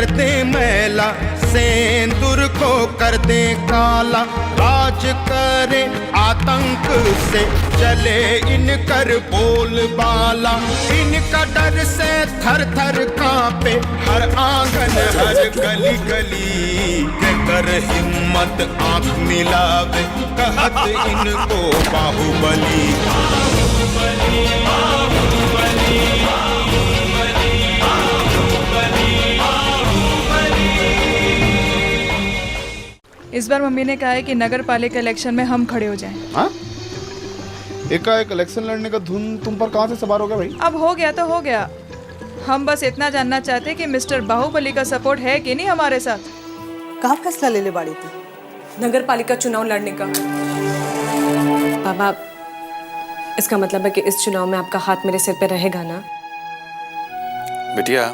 दे मैला, सेंदूर को कर दे काला। राज करे आतंक से चले इनकर बोलबाला। इनका डर से थर थर कांपे हर आंगन हर गली गली। कर हिम्मत आंख मिलावे कहत इनको बाहुबली। इस बार मम्मी ने कहा है कि नगर पालिका इलेक्शन में हम खड़े हो जाएं। हाँ? एकाएक इलेक्शन लड़ने का धुन तुम पर कहाँ से सवार हो गया भाई? अब हो गया तो हो गया। हम बस इतना जानना चाहते कि मिस्टर बाहुबली का सपोर्ट है कि नहीं हमारे साथ। कहाँ फैसला ले ले बाड़ी थी नगर पालिका चुनाव लड़ने का? बाबा, इसका मतलब है कि इस चुनाव में आपका हाथ मेरे सिर पे रहेगा ना? बिटिया,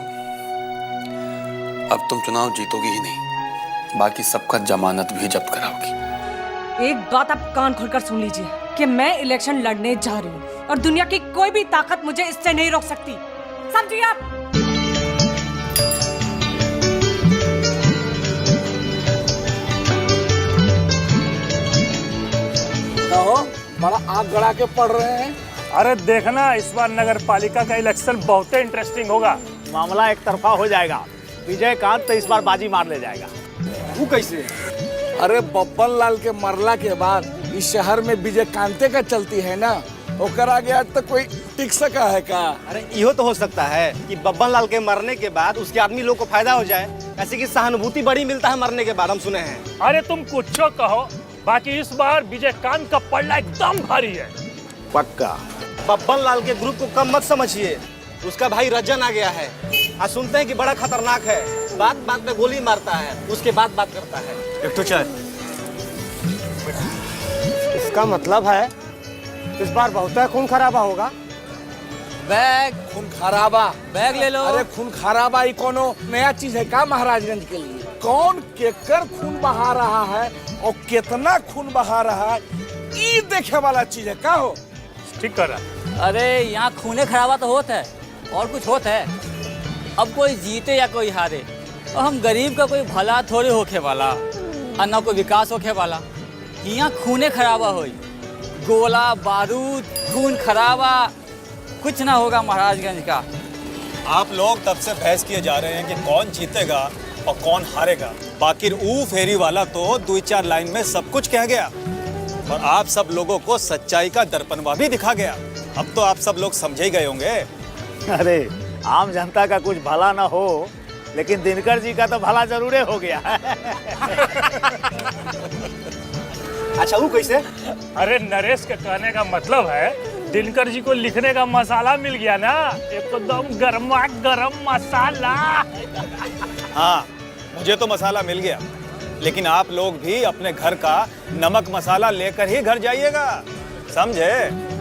अब तुम चुनाव जीतोगी ही नहीं, बाकी सबका जमानत भी जब्त कराओगी। एक बात आप कान खोलकर सुन लीजिए कि मैं इलेक्शन लड़ने जा रही हूँ और दुनिया की कोई भी ताकत मुझे इससे नहीं रोक सकती, समझिए आप? बड़ा आग गड़ा के पड़ रहे हैं। अरे देखना, इस बार नगर पालिका का इलेक्शन बहुत इंटरेस्टिंग होगा। मामला एक तरफा हो जाएगा। विजयकांत तो इस बार बाजी मार ले जाएगा। वो कैसे? अरे बब्बन लाल के मरला के बाद इस शहर में विजयकांते का चलती है ना, ओकर आगे आज तक कोई टिक सका है का? अरे यो तो हो सकता है कि बब्बन लाल के मरने के बाद उसके आदमी लोग को फायदा हो जाए, ऐसे की सहानुभूति बड़ी मिलता है मरने के बाद, हम सुने हैं। अरे तुम कुछ कहो, बाकी इस बार विजयकांत का पलड़ा एकदम भारी है। पक्का। बब्बन लाल के ग्रुप को कम मत समझिए, उसका भाई रजन आ गया है। आज सुनते हैं कि बड़ा खतरनाक है, बात बात पे गोली मारता है, उसके बाद बात करता है। एक तो चाय। इसका मतलब है इस बार बहुत खून खराबा होगा। बैग खून खराबा बैग ले लो। अरे खून खराबा ही कोनो नया चीज है का महाराजगंज के लिए? कौन केकर खून बहा रहा है और कितना खून बहा रहा है, ये देखे वाला चीज है का हो? ठीक कर रहा। अरे यहाँ खूने खराबा तो होता है और कुछ होता है। अब कोई जीते या कोई हारे, और हम गरीब का कोई भला थोड़े होके वाला और न कोई विकास होके वाला। यहाँ खूने खराबा होई, गोला बारूद खून खराबा कुछ ना होगा महाराजगंज का। आप लोग तब से बहस किए जा रहे हैं कि कौन जीतेगा और कौन हारेगा, बाकी ऊ फेरी वाला तो 2-4 लाइन में सब कुछ कह गया और आप सब लोगों को सच्चाई का दर्पणवा भी दिखा गया। अब तो आप सब लोग समझे ही गए होंगे। अरे आम जनता का कुछ भला ना हो, लेकिन दिनकर जी का तो भला जरूर हो गया। अच्छा वो कैसे? अरे नरेश के कहने का मतलब है दिनकर जी को लिखने का मसाला मिल गया ना, एकदम गर्मा गर्म मसाला। हाँ, मुझे तो मसाला मिल गया, लेकिन आप लोग भी अपने घर का नमक मसाला लेकर ही घर जाइएगा, समझे?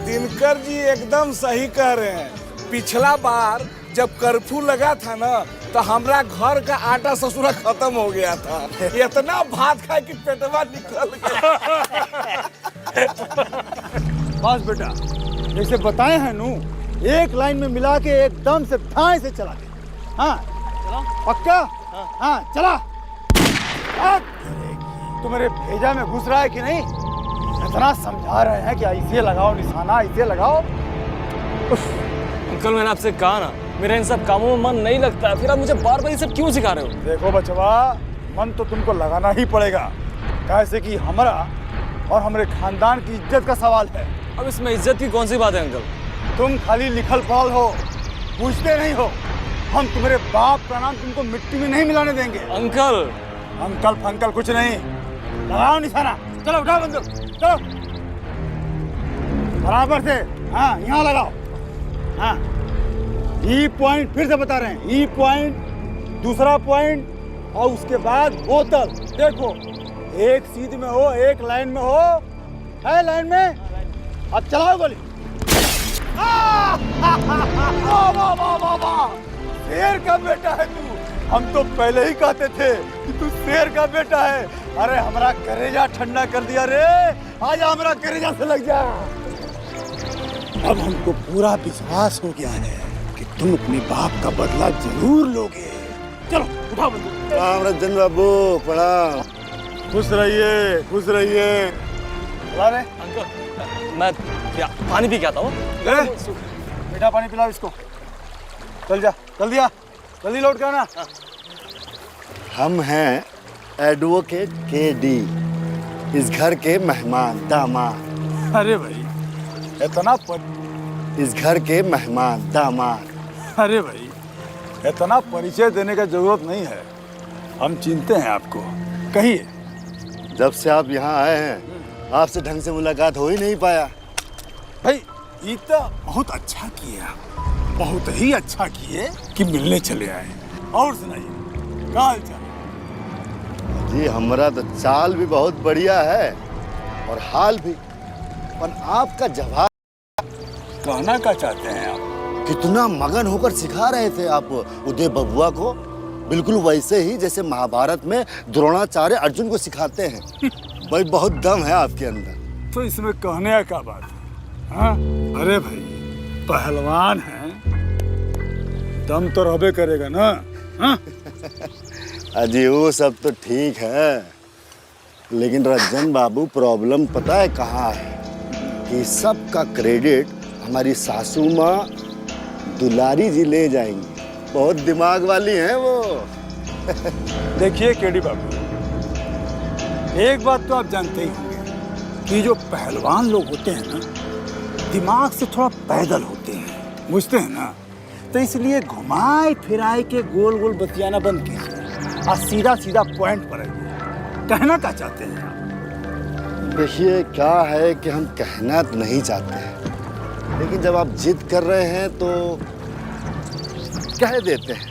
दिनकर जी एकदम सही कह रहे हैं। पिछला बार जब कर्फ्यू लगा था ना, तो हमारा घर का आटा ससुरा खत्म हो गया था। इतना भात खाए कि पेटवा निकल गया। बस बेटा, जैसे बताए हैं नू, एक लाइन में मिला के एकदम से धाए से चला दे। हाँ पक्का? हाँ चला। तुम्हारे भेजा में घुस रहा है कि नहीं? इतना समझा रहे हैं कि ऐसे लगाओ निशाना, ऐसे लगाओ। अंकल मैंने आपसे कहा ना, मेरा इन सब कामों में मन नहीं लगता, फिर आप मुझे बार बार ये सब क्यों सिखा रहे हो? देखो बचवा, मन तो तुमको लगाना ही पड़ेगा, कैसे कि हमारा और हमारे खानदान की इज्जत का सवाल है। अब इसमें इज्जत की कौन सी बात है अंकल? तुम खाली लिखल पढ़ल हो, पूछते नहीं हो। हम तुम्हारे बाप का नाम तुमको मिट्टी में नहीं मिलाने देंगे। अंकल अंकल फंकल कुछ नहीं, लगाओ निशाना। चलो उठाओ बंदूक, चलो बराबर से। हाँ यहाँ लगाओ। हाँ ई पॉइंट फिर से बता रहे हैं, ई पॉइंट, दूसरा पॉइंट और उसके बाद बोतल। देखो एक सीध में हो, एक लाइन में हो, है लाइन में। अब चलाओ गोली। शेर का बेटा है तू, हम तो पहले ही कहते थे कि तू शेर का बेटा है। अरे हमारा करेजा ठंडा कर दिया रे, आजा हमारा करेजा से लग जा। अब हमको पूरा विश्वास हो गया है कि तुम अपने बाप का बदला जरूर लोगे। चलो उठाओ बंदूक। प्रणाम रंजन बाबू, प्रणाम। खुश रहिए, खुश रहिए। चला रे अंकल मैं पानी पी के आता हूँ। ले मीठा पानी पिलाओ इसको। चल जा, जल्दी आ, जल्दी लौट के आना। हम हैं एडवोकेट केडी, इस घर के मेहमान दामाद। अरे भाई इतना इस घर के मेहमान दामाद। अरे भाई इतना परिचय देने का जरूरत नहीं है, हम चिंते हैं आपको। कहिए। जब से आप यहाँ आए हैं आपसे ढंग से मुलाकात हो ही नहीं पाया। भाई ये तो बहुत अच्छा किया, बहुत ही अच्छा किए कि मिलने चले आए। और सुनाइए क्या हाल चाल? जी हमारा तो चाल भी बहुत बढ़िया है और हाल भी, पर आपका जवाब कहना क्या चाहते हैं आप? कितना मगन होकर सिखा रहे थे आप उदय बबुआ को, बिल्कुल वैसे ही जैसे महाभारत में द्रोणाचार्य अर्जुन को सिखाते हैं। भाई बहुत दम है आपके अंदर। तो इसमें कहने का क्या बात है? हाँ? अरे भाई पहलवान है, दम तो रहबे करेगा ना। हाँ? अजी वो सब तो ठीक है, लेकिन रंजन बाबू प्रॉब्लम पता है कहाँ है? कि सब का क्रेडिट हमारी सासू माँ दुलारी जी ले जाएंगी। बहुत दिमाग वाली हैं वो। देखिए केडी बाबू, एक बात तो आप जानते ही होंगे कि जो पहलवान लोग होते हैं ना, दिमाग से थोड़ा पैदल होते हैं, बुझते हैं ना। तो इसलिए घुमाए फिराए के गोल गोल बतियाना बंद कीजिए और सीधा सीधा पॉइंट पर आइए। कहना क्या चाहते हैं आप? देखिए क्या है कि हम कहना तो नहीं चाहते हैं, लेकिन जब आप जिद कर रहे हैं तो कह देते हैं।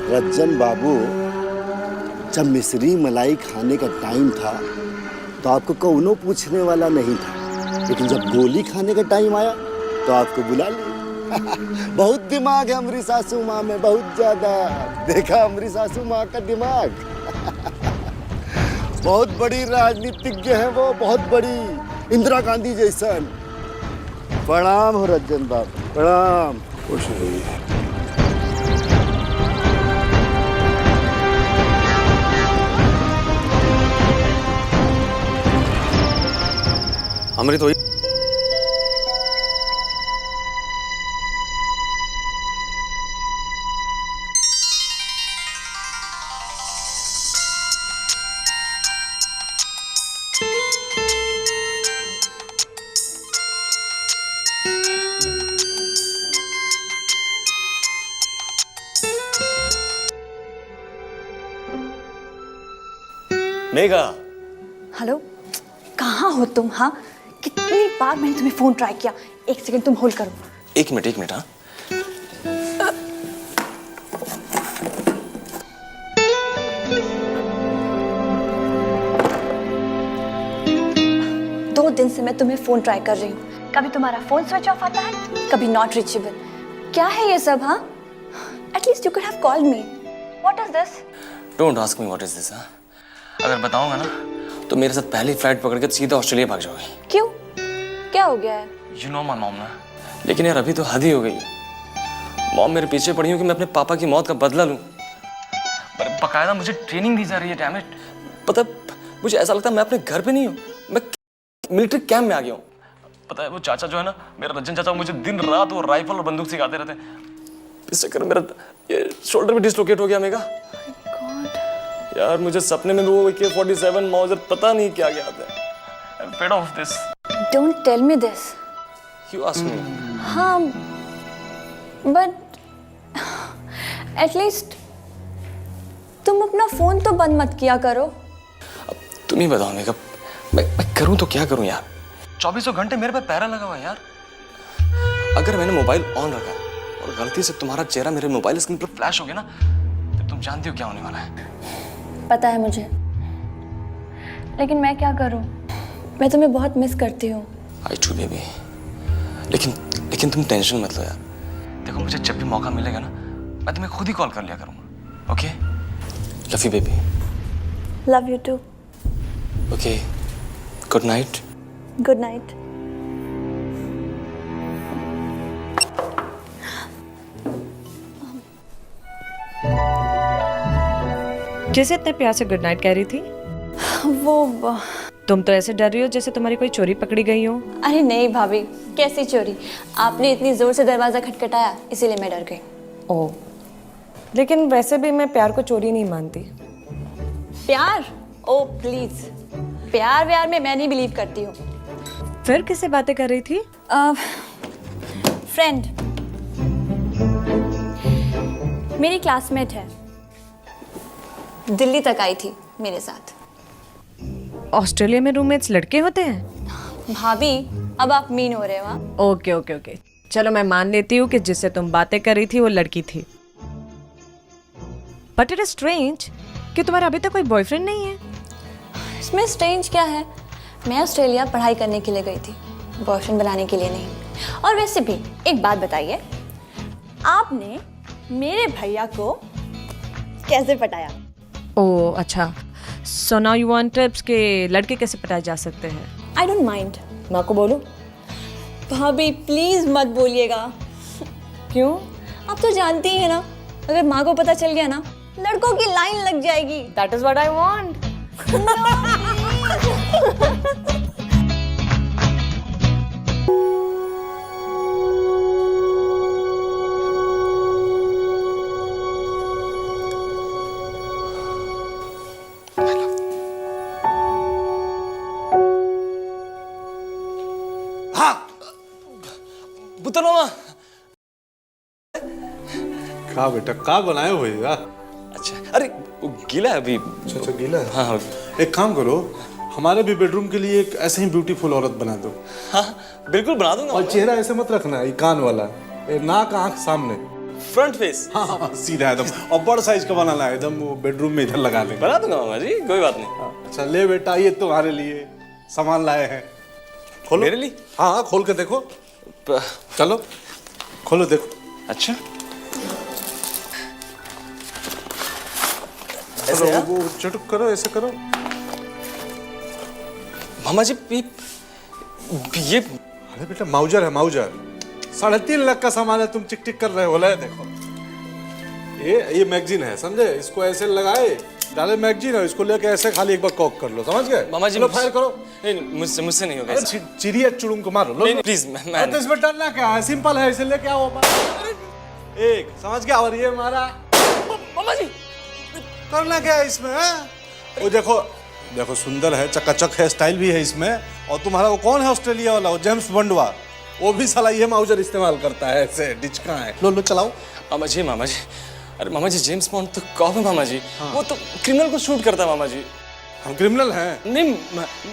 रंजन बाबू, जब मिश्री मलाई खाने का टाइम था तो आपको कौनो पूछने वाला नहीं था, लेकिन जब गोली खाने का टाइम आया तो आपको बुला लिया। बहुत दिमाग है हमारी सासू माँ में, बहुत ज्यादा। देखा हमारी सासू माँ का दिमाग। बहुत बड़ी राजनीतिज्ञ है वो, बहुत बड़ी, इंदिरा गांधी जैसा। प्रणाम हो रंजन बाबू, प्रणाम। खुश रहिए। अमृत हुई। मेघा, हेलो, कहाँ हो तुम? हाँ, कितनी बार मैंने तुम्हें फोन ट्राई किया। एक सेकंड तुम होल्ड करो। एक मिनट। हाँ, दो दिन से मैं तुम्हें फोन ट्राई कर रही हूँ। कभी तुम्हारा फोन स्विच ऑफ आता है, कभी नॉट रीचेबल। क्या है ये सब? हाँ, at least you could have called me. What is this? Don't ask me what is this. हाँ, अगर बताऊंगा ना तो मेरे साथ पहली फ्लाइट पकड़ के सीधा ऑस्ट्रेलिया भाग जाओगे। क्यों? क्या हो गया है? यू नो माय मॉम ना, लेकिन यार अभी तो हद ही हो गई है। मॉम मेरे पीछे पड़ी हो कि मैं अपने पापा की मौत का बदला लूं, पर बकायदा मुझे ट्रेनिंग दी जा रही है। डैम इट, पता मुझे ऐसा लगता है मैं अपने घर पे नहीं हूँ, मैं मिलिट्री कैंप में आ गया हूँ। पता है वो चाचा जो है ना, मेरा रंजन चाचा, मुझे दिन रात वो राइफल और बंदूक सिखाते रहते हैं। इस चक्कर में मेरा ये शोल्डर भी डिसलोकेट हो गया। मेगा यार, मुझे सपने में वो AK-47 मौजर पता नहीं क्या क्या आता है। I'm fed of this. Don't tell me this. You ask me. हाँ, but at least तुम अपना फोन तो बंद मत किया करो। अब तुम ही बताओ मेगा, मैं करूं तो क्या करूं यार? 24 घंटे मेरे पे पैरा लगा हुआ है यार। अगर मैंने मोबाइल ऑन रखा और गलती से तुम्हारा चेहरा मेरे मोबाइल स्क्रीन पर फ्लैश हो गया ना, तो तुम जानती हो क्या होने वाला है। पता है मुझे, लेकिन मैं क्या करूं? मैं तुम्हें बहुत मिस करती हूँ। आई टू बेबी, लेकिन तुम टेंशन मत लो यार। देखो मुझे जब भी मौका मिलेगा ना, मैं तुम्हें खुद ही कॉल कर लिया करूंगा। Okay? Love you baby. Love you too. Okay, good night. Good night. जैसे इतने प्यार से गुड नाइट कह रही थी। वो तुम तो ऐसे डर रही हो जैसे तुम्हारी कोई चोरी पकड़ी गई हो। अरे नहीं भाभी, कैसी चोरी? आपने इतनी जोर से दरवाजा खटखटाया इसीलिए मैं डर गई। ओह, लेकिन वैसे भी मैं प्यार को चोरी नहीं मानती। प्यार? ओ प्लीज, प्यार व्यार में मैं नहीं बिलीव करती हूँ। फिर किससे बातें कर रही थी? फ्रेंड, मेरी क्लासमेट है, दिल्ली तक आई थी मेरे साथ। ऑस्ट्रेलिया में रूममेट्स लड़के होते हैं? भाभी अब आप मीन हो रहे हो। हाँ? ओके ओके ओके, चलो मैं मान लेती हूँ कि जिससे तुम बातें कर रही थी वो लड़की थी। बट इट इज स्ट्रेंज कि तुम्हारा अभी तक कोई बॉयफ्रेंड नहीं है। इसमें स्ट्रेंज क्या है? मैं ऑस्ट्रेलिया पढ़ाई करने के लिए गई थी, बॉयफ्रेंड बनाने के लिए नहीं। और वैसे भी एक बात बताइए, आपने मेरे भैया को कैसे पटाया? ओह अच्छा, so now you want tips के लड़के कैसे पटाए जा सकते हैं? I don't mind. माँ को बोलूं? भाभी प्लीज मत बोलिएगा। क्यों? आप तो जानती हैं ना, अगर माँ को पता चल गया ना, लड़कों की लाइन लग जाएगी। That is what I want. पुत्र मामा। का बेटा का बनाए हो भैया? अच्छा, अरे वो गीला है अभी। अच्छा गीला है? हाँ हाँ। एक काम करो, हमारे भी बेडरूम के लिए एक ऐसे ही ब्यूटीफुल औरत बना दो। हाँ बिल्कुल बना दूंगा। और चेहरा ऐसे मत रखना, ये कान वाला, नाक आंख सामने, फ्रंट फेस। हाँ हाँ सीधा एकदम, और बड़ा साइज का बनाना है एकदम, वो बेडरूम में इधर लगा देंगे। बना दूंगा मामा जी, कोई बात नहीं। अच्छा ले बेटा, ये तुम्हारे लिए सामान लाए हैं, खोलो। मेरे लिए? हाँ हाँ खोल के देखो, चलो खोलो देखो। अच्छा ऐसे वो चटक करो, ऐसे करो। मामा जी ये अरे बेटा माउजर है, माउजर। 3.5 लाख का सामान है, तुम चिक टिक कर रहे हो। ले देखो, ये मैगजीन है, समझे? इसको ऐसे लगाए, डाले मैगजीन है, इसको लेके ऐसे खाली एक बार कॉक कर लो, समझ गए? मामा जी फायर करो। नहीं मुझसे नहीं होगा। चिड़िया चुड़ुम को मारो। नहीं प्लीज मैं तो इसमें डरना क्या है? सिंपल है, इसे लेके आओ। एक समझ गया? और ये मारा। मामा जी करना क्या है इसमें? वो देखो देखो, सुंदर है, चकाचक है, स्टाइल भी है इसमें। और तुम्हारा वो कौन है ऑस्ट्रेलिया वाला, वो जेम्स बॉन्डवा, वो भी साला ये माउजर इस्तेमाल करता है, ऐसे डिचका है। लो लो चलाओ। मामा जी अरे मामा जी, जेम्स बॉन्ड तो कौन है मामा जी? हाँ। वो तो क्रिमिनल को शूट करता है मामा जी। हम क्रिमिनल हैं? नहीं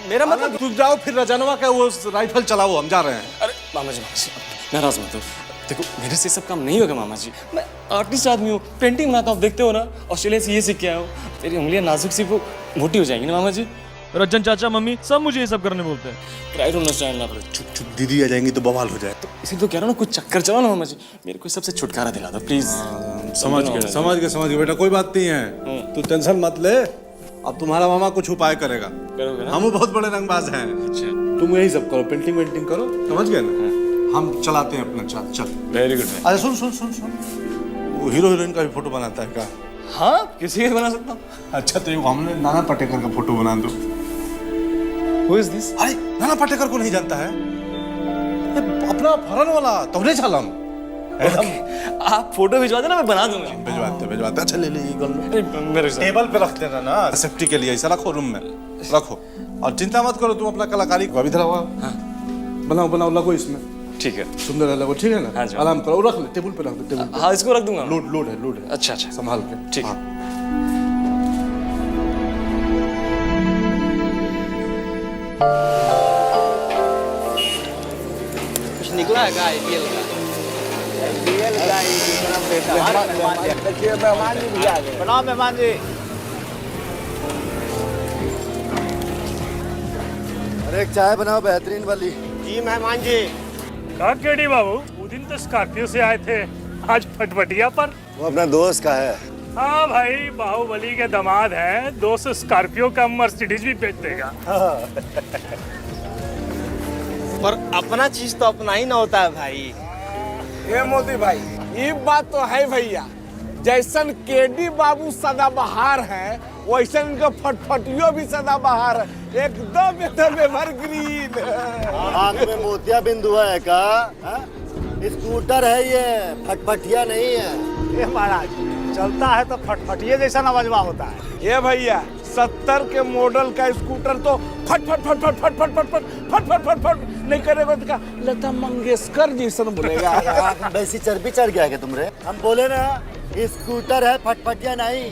मेरा मतलब। तुम जाओ फिर रजनवा का वो राइफल चलाओ, हम जा रहे हैं। अरे मामा जी नाराज मत हो। देखो मेरे से सब काम नहीं होगा मामा जी, मैं आर्टिस्ट आदमी हूँ, पेंटिंग बनाता हूँ, देखते हो ना, ऑस्ट्रेलिया से ये सीख के आया हूँ। तेरी उंगलियां नाजुक सी वो मोटी हो जाएंगी ना मामा जी। रज्जन चाचा मम्मी सब मुझे ये सब करने बोलते हैं। ट्राई टू अंडरस्टैंड ना। चुप चुप, दीदी आ जाएंगी तो बवाल हो जाए। तो इसीलिए तो कह रहा हूँ ना, कुछ चक्कर चलाओ ना मामा जी, मेरे को सबसे छुटकारा दिला दो प्लीज। समझ गए बेटा, कोई बात नहीं है, तू टेंशन मत ले। अब तुम्हारा मामा कुछ उपाय करेगा। करोगे ना? हम बहुत बड़े रंगबाज हैं। अच्छा तुम यही सब करो, पेंटिंग वेंटिंग करो, समझ गए ना? हम चलाते हैं अपना। चल वेरी गुड। अरे सुन सुन सुन सुन, वो हीरो हीरोइन का भी फोटो बनाता है क्या? हाँ किसी का बना सकता हूँ। अच्छा तो हमने नाना पाटेकर का फोटो बना दो। Who is this? अरे नाना पाटेकर को नहीं जानता है? अपना फरन वाला तोहरे चालम। आप फोटो भिजवा देना, मैं बना दूंगा। भिजवाते। अच्छा ले ये कर लो, टेबल पे रख देना ना, सेफ्टी के लिए ऐसा रखो, रूम में रखो। और चिंता मत करो, तुम अपना कलाकारी को अभी धरा हुआ बनाओ लगो इसमें। ठीक है, सुंदर है, लगो, ठीक है ना? हाँ आराम करो, रख ले, टेबल पे रख दो, टेबल पे। हाँ इसको रख दूंगा। लोड है। अच्छा संभाल के, ठीक। कुछ निकला है क्या आईपीएल का? मेहमान जी भी आ गए। बनाओ मेहमान जी। अरे एक चाय बनाओ बेहतरीन वाली। जी मेहमान जी। कहा केडी बाबू, वो दिन तो स्कॉर्पियो से आए थे, आज फटफटिया पर। वो अपना दोस्त का है। हाँ भाई, बाहुबली के दामाद हैं, 200 स्कॉर्पियो का मर्सिडीज भी बेच देगा। पर अपना चीज तो अपना ही ना होता है भाई। ये मोदी भाई, ये बात तो है भैया, जैसन केडी बाबू सदाबहार है, वैसे इनका फटफटियो भी सदा बाहर है, एकदम एवरग्रीन। आंख में मोतिया बिंदु है का? स्कूटर है ये, फटफटिया नहीं है। ये महाराज चलता है तो फटफटिए जैसा नवजवा होता है। ये भैया 70 के मॉडल का स्कूटर तो फट फट फट फट फट फट फट फट फट फट फट नहीं करेगा तो लता मंगेशकर जैसा बोलेगा। आंख में वैसी चर्बी चढ़ गया क्या तुमरे? हम बोले ना स्कूटर है, फटफटिया नहीं।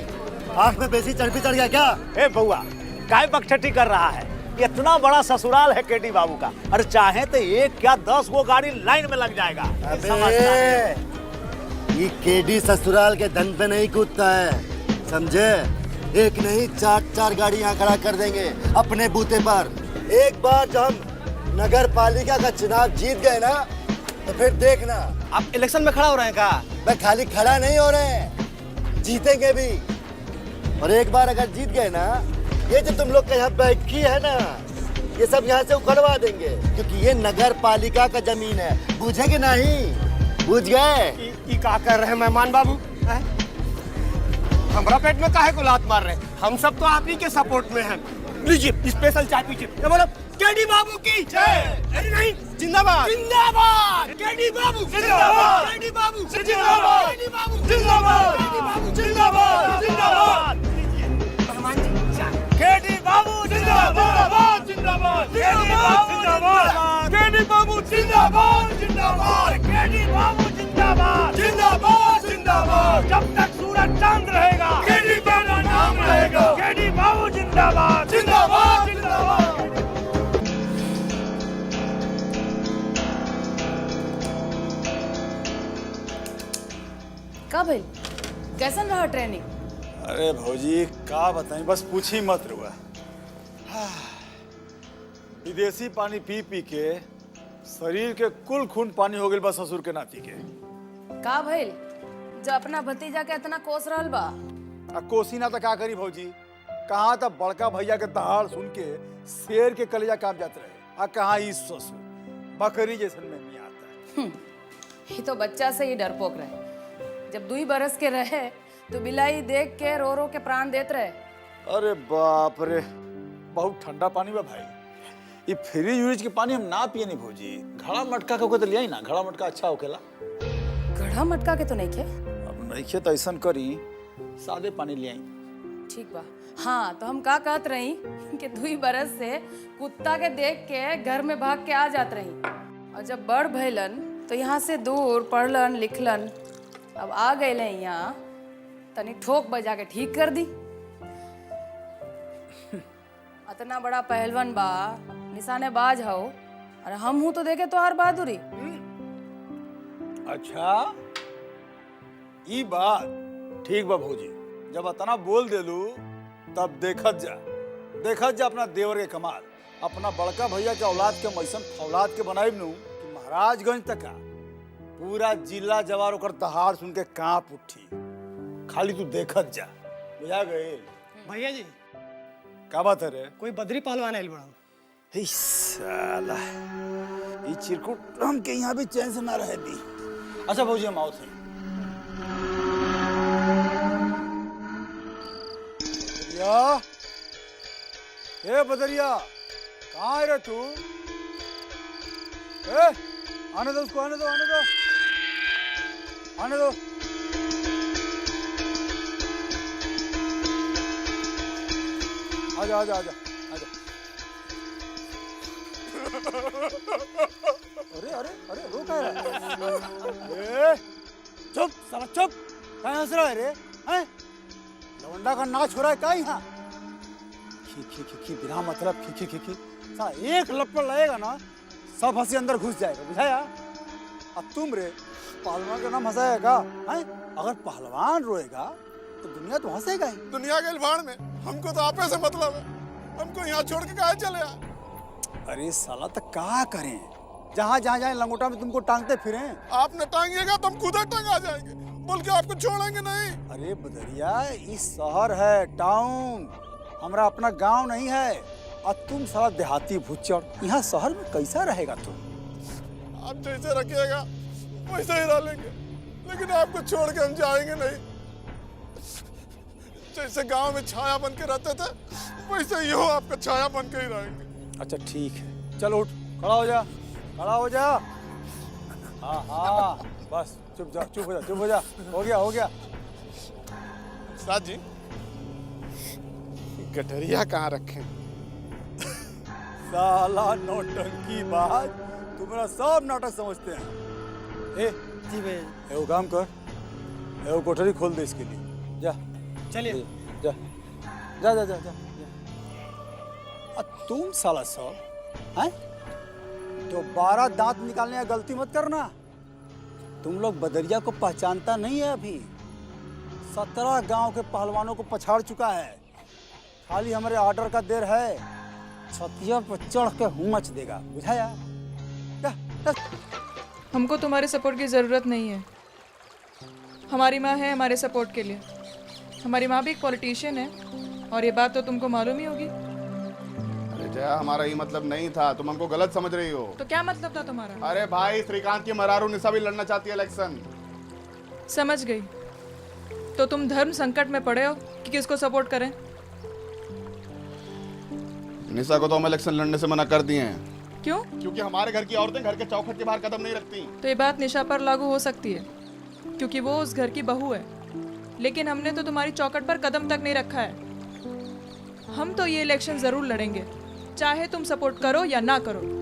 आंख में वैसी चर्बी चढ़ गया क्या? ए बउआ काय बकछटी कर रहा है? इतना बड़ा ससुराल है केडी बाबू का, अरे चाहे तो एक क्या 10 गो गाड़ी लाइन में लग जाएगा। ये केडी ससुराल के धन पे नहीं कूदता है, समझे? एक नहीं 4 गाड़ी यहाँ खड़ा कर देंगे अपने बूते पर। एक बार जब हम नगर पालिका का चुनाव जीत गए ना तो फिर देखना। आप इलेक्शन में खड़ा हो रहे हैं का? मैं खाली खड़ा नहीं हो रहे हैं, जीतेंगे भी। और एक बार अगर जीत गए ना, ये जो तुम लोग का यहाँ बैठकी है ना, ये सब यहाँ से उखड़वा देंगे, क्योंकि ये नगर पालिका का जमीन है। बुझे कि नहीं? बुझ गए? ये क्या कर रहे हैं मेहमान बाबू? हमारा पेट में काहे को लात मार रहे हैं? हम सब तो आप ही के सपोर्ट में हैं। लीजिए स्पेशल चाय पीजिए। ये बोलो केडी बाबू की जय। नहीं जिंदाबाद जिंदाबाद, केडी बाबू जिंदाबाद, केडी बाबू जिंदाबाद, केडी बाबू जिंदाबाद, केडी बाबू जिंदाबाद, जिंदाबाद। मेहमान जी चाय। केडी बाबू जिंदाबाद, जिंदाबाद, केडी बाबू जिंदाबाद, केडी बाबू जिंदाबाद, जिंदाबाद, केडी बाबू जिंदाबाद, जिंदाबाद, जिंदाबाद। जब तक सूरज चांद रहेगा केडी बाबू का नाम रहेगा। केडी बाबू जिंदाबाद, जिंदाबाद, जिंदाबाद। का भाई कैसन रहा ट्रेनिंग? अरे भौजी का बताएं, बस पूछ ही मत रुआ। विदेशी पानी पी पी के शरीर के कुल खून पानी हो गई बस ससुर के नाती के। का भाई जो अपना भतीजा के इतना कोस रहल बा? कोसी ना तो क्या करी भौजी, कहाँ तक बड़का भैया के दहाड़ सुन के शेर के कलेजा कांप जाते रहे, आ कहाँ ई ससुर बकरी जैसन में नहीं आता है। ये तो बच्चा से ही डरपोक रहे। जब 2 बरस के रहे तो बिलाई देख के रो रो के प्राण देते रहे। अरे बाप रे, बहुत ठंडा पानी बा भाई। ये फ्री यूज के पानी हम ना पिए नहीं भौजी। घड़ा मटका के तो लिया ना, घड़ा मटका अच्छा होकेला। घड़ा मटका के तो नहीं खे? अब नहीं खे तो ऐसा करी सादे पानी ले आई। ठीक बा। हाँ तो हम का कहत रही कि 2 बरस से कुत्ता के देख के घर में भाग के आ जात रही, और जब बड़ भैलन तो यहाँ से दूर पढ़लन लिखलन, अब आ गए यहाँ तनी ठोक बजा के ठीक कर दी। इतना बड़ा पहलवान बा, निशानेबाज हो, और हम हूँ तो देखे तो हर बहादुरी। अच्छा ई बात ठीक बा भौजी, जब इतना बोल देलू तब देखत जा अपना देवर के कमाल। अपना बड़का भैया के औलाद के मैसन फौलाद के बनाइब नू कि महाराजगंज तक का पूरा जिला जवार ओकर दहाड़ सुन के कांप उठी। खाली तू देखत जा, बुझा गए? भैया जी का बात है रे? कोई बद्री पहलवान आइल बड़ा। हे साला ई चिरकुट हम के यहाँ भी चैन से ना रहे दी। अच्छा भौजी हम आओ थे। बदरिया, ए बदरिया कहाँ है रे तू? ए आने दो उसको, आने दो, आने दो, आने दो। आजा आजा आजा आजा। अरे अरे अरे रो क्या रहा है? चुप साला चुप, क्या हंस रहा है रे? हैं लवंडा का नाच हो रहा है क्या यहाँ? खी बिना मतलब खी साला एक लपड़ लगेगा ना सब हंसी अंदर घुस जाएगा, बुझाया? अब तुम रे पहलवान का नाम हंसाएगा? हैं अगर पहलवान रोएगा तो दुनिया तो हंसेगा ही। दुनिया के भाड़ में हमको तो आपे से मतलब है, हमको यहाँ छोड़ के कहाँ चले आ? अरे साला तो क्या करें, जहाँ जहाँ जाए लंगोटा में तुमको टांगते फिरे। आप न टांगिएगा तो हम खुद टंगा जाएंगे, बोल के आपको छोड़ेंगे नहीं। अरे बदरिया इस शहर है, टाउन, हमारा अपना गांव नहीं है। और तुम साला देहाती भुच्चड़, यहाँ शहर में कैसा रहेगा तुम? आप जैसे रखिएगा वैसे ही रह लेंगे, लेकिन आपको छोड़ के हम जाएंगे नहीं। जैसे गांव में छाया बन के रहते थे वैसे ही हो आपका छाया बन के ही रहेंगे। अच्छा ठीक है, चलो उठ, खड़ा हो जा, खड़ा हो जा। हाँ हाँ, बस चुप जा, चुप हो जा, चुप हो जा। हो गया, हो गया। साथ जी, गठरिया कहाँ रखे? साला नौटंकी बाज, तुम मेरा सब नाटक समझते हैं। ए जी भैया, वो काम कर, वो कोठरी खोल दे इसके लिए। जा चलिए, जा जा जा जा, जा। तुम साला सब हैं? दोबारा दांत निकालने का गलती मत करना। तुम लोग बदरिया को पहचानता नहीं है अभी। 17 गांव के पहलवानों को पछाड़ चुका है। खाली हमारे ऑर्डर का देर है। छतिया पर चढ़ के हूँ मच देगा, बुझाया? हमको तुम्हारे सपोर्ट की ज़रूरत नहीं है। हमारी माँ है हमारे सपोर्ट के लिए। हमारी माँ भी एक पॉलिटिशियन है और ये बात तो तुमको मालूम ही होगी। अरे जया, हमारा ये मतलब नहीं था, तुम हमको गलत समझ रही हो। तो क्या मतलब था तुम्हारा? अरे भाई, श्रीकांत की मरारू निशा भी लड़ना चाहती है इलेक्शन। समझ गई। तो तुम धर्म संकट में पड़े हो कि किसको सपोर्ट करें? निशा को तो हम इलेक्शन लड़ने से मना कर दिए हैं। क्यों? क्योंकि हमारे घर की औरतें घर के चौखट के बाहर कदम नहीं रखती। तो ये बात निशा पर लागू हो सकती है क्योंकि वो उस घर की बहू है, लेकिन हमने तो तुम्हारी चौखट पर कदम तक नहीं रखा है। हम तो ये इलेक्शन जरूर लड़ेंगे, चाहे तुम सपोर्ट करो या ना करो।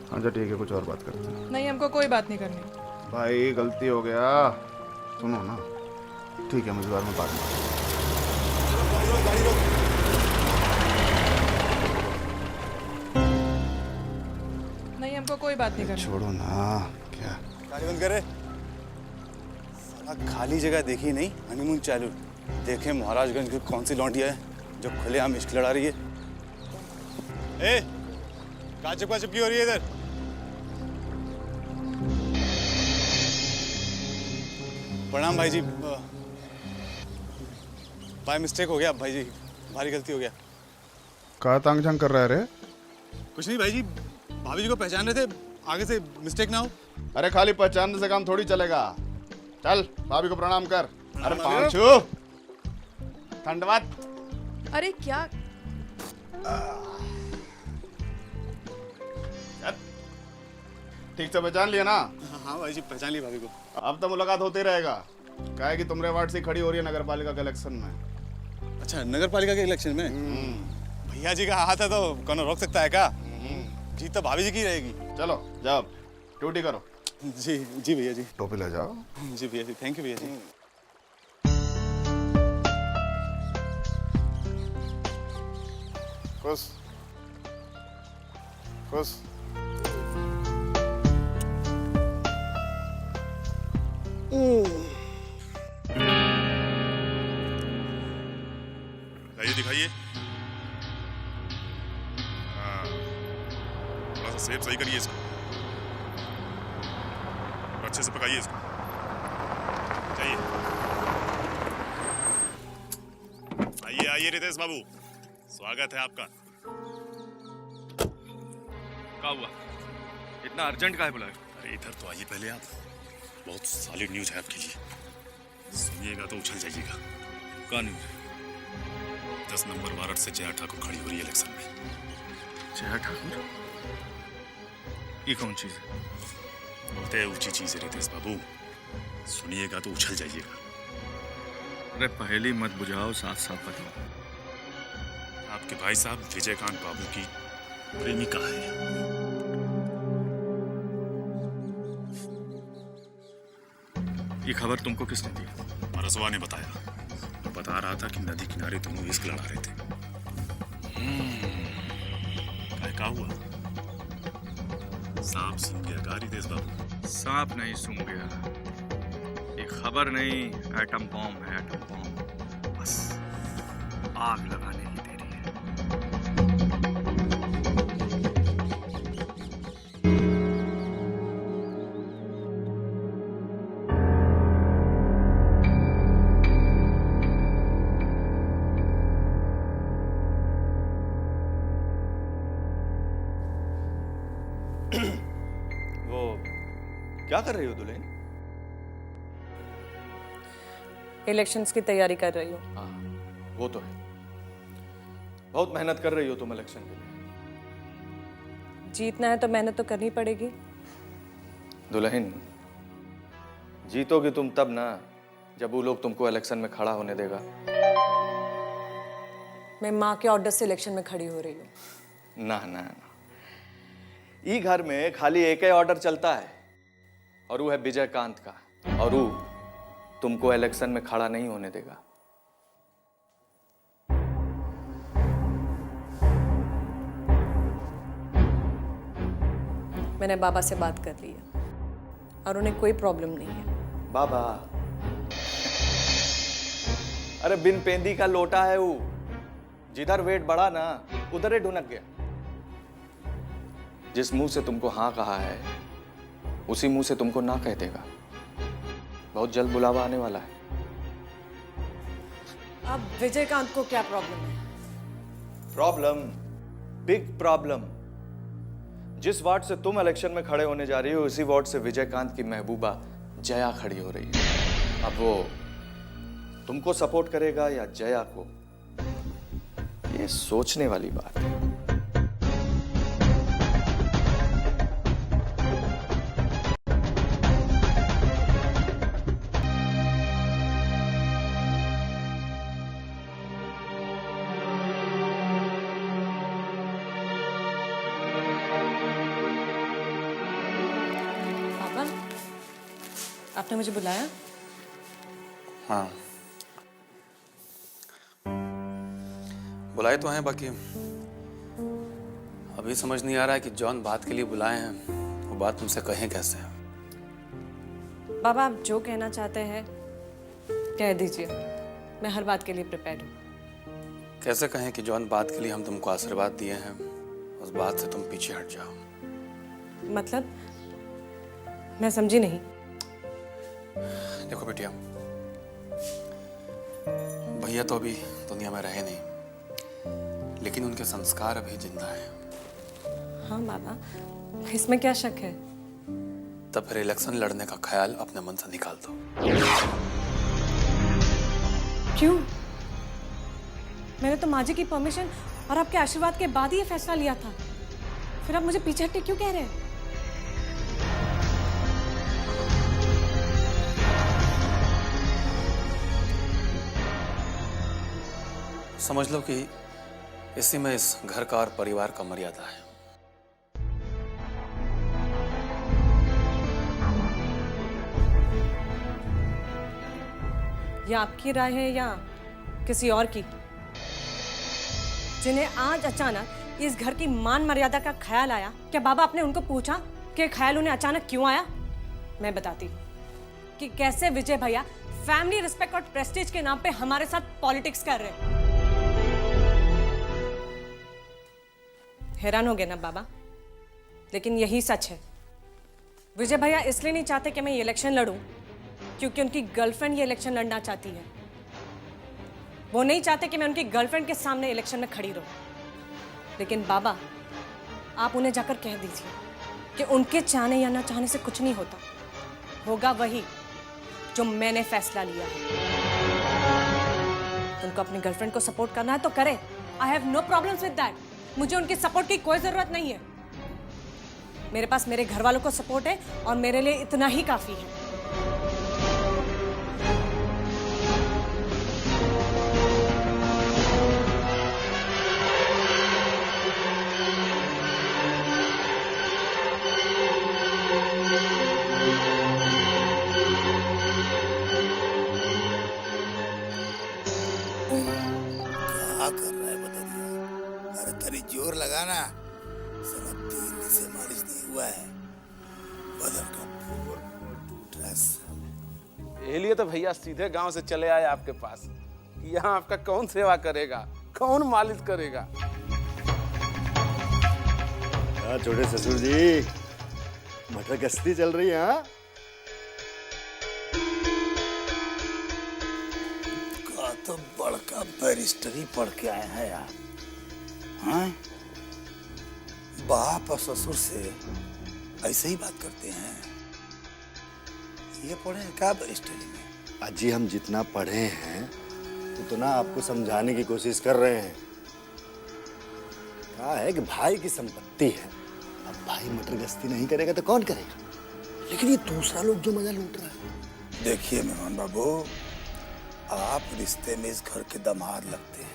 अच्छा ठीक है, कुछ और बात करते हैं। नहीं, हमको कोई बात नहीं करनी। भाई गलती हो गया, सुनो ना। ठीक है, मुझे बार में बात नहीं। नहीं, हमको कोई बात नहीं करनी। छोड़ो ना। क्या गाड़ी बंद करे। साला खाली जगह देखी नहीं, हनीमून चालू। देखे महाराजगंज की कौन सी लौंडिया है जो खुलेआम इश्क लड़ा रही है। ए, कहाँ चिपका चिपकी हो रही है इधर? प्रणाम भाई जी। बाय मिस्टेक हो गया भाई जी, भारी गलती हो गया। कहा तांग झांग कर रहा है रे? कुछ नहीं भाई जी, भाभी जी को पहचान रहे थे, आगे से मिस्टेक ना हो। अरे खाली पहचानने से काम थोड़ी चलेगा। चल भाभी को प्रणाम कर। अरे पांचू, ठंडवात। अरे क्या? ठीक से पहचान लिया ना? हाँ भाई जी, पहचान लिया भाभी को। अब तो मुलाकात होते रहेगा। क्या है कि तुमरे वार्ड से खड़ी हो रही है नगर पालिका के इलेक्शन में। अच्छा, नगर पालिका के इलेक्शन में भैया जी का हाथ है तो कौन रोक सकता है क्या? जीत तो भाभी जी की रहेगी। चलो जाओ, ड्यूटी करो। जी जी भैया जी। टोपी ले जाओ। जी भैया जी, थैंक यू भैया जी। खुश खुश। दिखाइए। हाँ, थोड़ा सा शेप सही करिए इसको, अच्छे से पकाइए इसको। जाइए, आइए आइए रितेश बाबू, स्वागत है आपका। क्या हुआ? इतना अर्जेंट काहे बुलाया? अरे इधर तो आइए पहले आप, बहुत सॉलिड न्यूज है आपके लिए, सुनिएगा तो उछल जाइएगा। क्या न्यूज? 10 नंबर वार्ड से जया ठाकुर खड़ी हो रही है इलेक्शन में। जया ठाकुर? ये कौन चीज है? बहुत ऊंची चीज है रितेश बाबू, सुनिएगा तो उछल जाइएगा। अरे पहले मत बुझाओ, साथ साथ बताओ। आपके भाई साहब विजयकांत बाबू की प्रेमिका है। ये खबर तुमको किसने दी? परसवा ने बताया, बता रहा था कि नदी किनारे दोनों इश्क लड़ा रहे थे। क्या हुआ? सांप सूंघ गया का रितेश बाबू? सांप नहीं सूंघ गया, ये खबर नहीं, एटम बॉम्ब है, एटम बॉम्ब। बस आग लगाने की देरी है। वो क्या कर रही हो दुल्हन? इलेक्शंस की तैयारी कर रही हूँ। हाँ, वो तो है। बहुत मेहनत कर रही हो तुम इलेक्शन के लिए। जीतना है तो मेहनत तो करनी पड़ेगी। दुल्हन, जीतोगी तुम तब ना जब वो लोग तुमको इलेक्शन में खड़ा होने देगा। मैं माँ के ऑर्डर से इलेक्शन में खड़ी हो रही हूँ। ना ना ना, ई घर में खाली एक ही ऑर्डर चलता है और वो है विजयकांत का, और वो तुमको इलेक्शन में खड़ा नहीं होने देगा। मैंने बाबा से बात कर ली है और उन्हें कोई प्रॉब्लम नहीं है। बाबा, अरे बिन पेंदी का लोटा है वो, जिधर वेट बढ़ा ना उधर ही ढुनक गया। जिस मुंह से तुमको हाँ कहा है उसी मुंह से तुमको ना कह देगा। बहुत जल्द बुलावा आने वाला है। अब विजयकांत को क्या प्रॉब्लम है? Problem, big problem. जिस वार्ड से तुम इलेक्शन में खड़े होने जा रही हो उसी वार्ड से विजयकांत की महबूबा जया खड़ी हो रही है। अब वो तुमको सपोर्ट करेगा या जया को, ये सोचने वाली बात है। पापा, आपने मुझे बुलाया? हाँ, बुलाए तो हैं, बाकी अभी समझ नहीं आ रहा है कि जॉन बात के लिए बुलाए हैं, वो बात तुमसे कहें कैसे। बाबा, आप जो कहना चाहते हैं कह दीजिए, मैं हर बात के लिए प्रिपेयर्ड हूँ। कैसे कहें कि जॉन बात के लिए हम तुमको आशीर्वाद दिए हैं, उस बात से तुम पीछे हट जाओ। मतलब, मैं समझी नहीं। देखो बेटिया, भैया तो अभी दुनिया में रहे नहीं, लेकिन उनके संस्कार अभी जिंदा हैं। हाँ बाबा, इसमें क्या शक है? तब फिर इलेक्शन लड़ने का ख्याल अपने मन से निकाल दो। क्यों? मैंने तो माँ जी की परमिशन और आपके आशीर्वाद के बाद ही ये फैसला लिया था। फिर आप मुझे पीछे हटके क्यों कह रहे हैं? समझ लो कि इसी में इस घर का और परिवार का मर्यादा है। ये आपकी राय है या किसी और की? जिन्हें आज अचानक इस घर की मान मर्यादा का ख्याल आया, क्या बाबा आपने उनको पूछा कि ख्याल उन्हें अचानक क्यों आया? मैं बताती हूँ कि कैसे विजय भैया फैमिली रिस्पेक्ट और प्रेस्टीज के नाम पे हमारे साथ पॉलिटिक्स कर रहे हैं। हैरान हो गए ना बाबा? लेकिन यही सच है। विजय भैया इसलिए नहीं चाहते कि मैं ये इलेक्शन लड़ूं क्योंकि उनकी गर्लफ्रेंड ये इलेक्शन लड़ना चाहती है। वो नहीं चाहते कि मैं उनकी गर्लफ्रेंड के सामने इलेक्शन में खड़ी रहूं। लेकिन बाबा, आप उन्हें जाकर कह दीजिए कि उनके चाहने या ना चाहने से कुछ नहीं होता। होगा वही जो मैंने फैसला लिया है। उनको अपनी गर्लफ्रेंड को सपोर्ट करना है तो करे। I have no problems with that. मुझे उनके सपोर्ट की कोई जरूरत नहीं है। मेरे पास मेरे घर वालों को सपोर्ट है और मेरे लिए इतना ही काफी है। क्या कर रहा है बदरिया? अरे तेरी जोर लगाना, साला 3 दिन से मालिश नहीं हुआ है, बदन का फूल टूट रहा है। ये लिए तो भैया सीधे गांव से चले आए आपके पास कि यहाँ आपका कौन सेवा करेगा, कौन मालिश करेगा। हाँ छोटे ससुर जी, मटर गश्ती चल रही है। हाँ, का तो बड़का बैरिस्टरी पढ़ के आए हैं यार। हाँ, बाप और ससुर से ऐसे ही बात करते हैं। ये पढ़े हैं क्या स्टडी में? अजी हम जितना पढ़े हैं उतना आपको समझाने की कोशिश कर रहे हैं। कहा है कि भाई की संपत्ति है, अब भाई मटर गश्ती नहीं करेगा तो कौन करेगा? लेकिन ये दूसरा लोग जो मजा लूट रहा है। देखिए मेहमान बाबू, आप रिश्ते में इस घर के दामाद लगते हैं,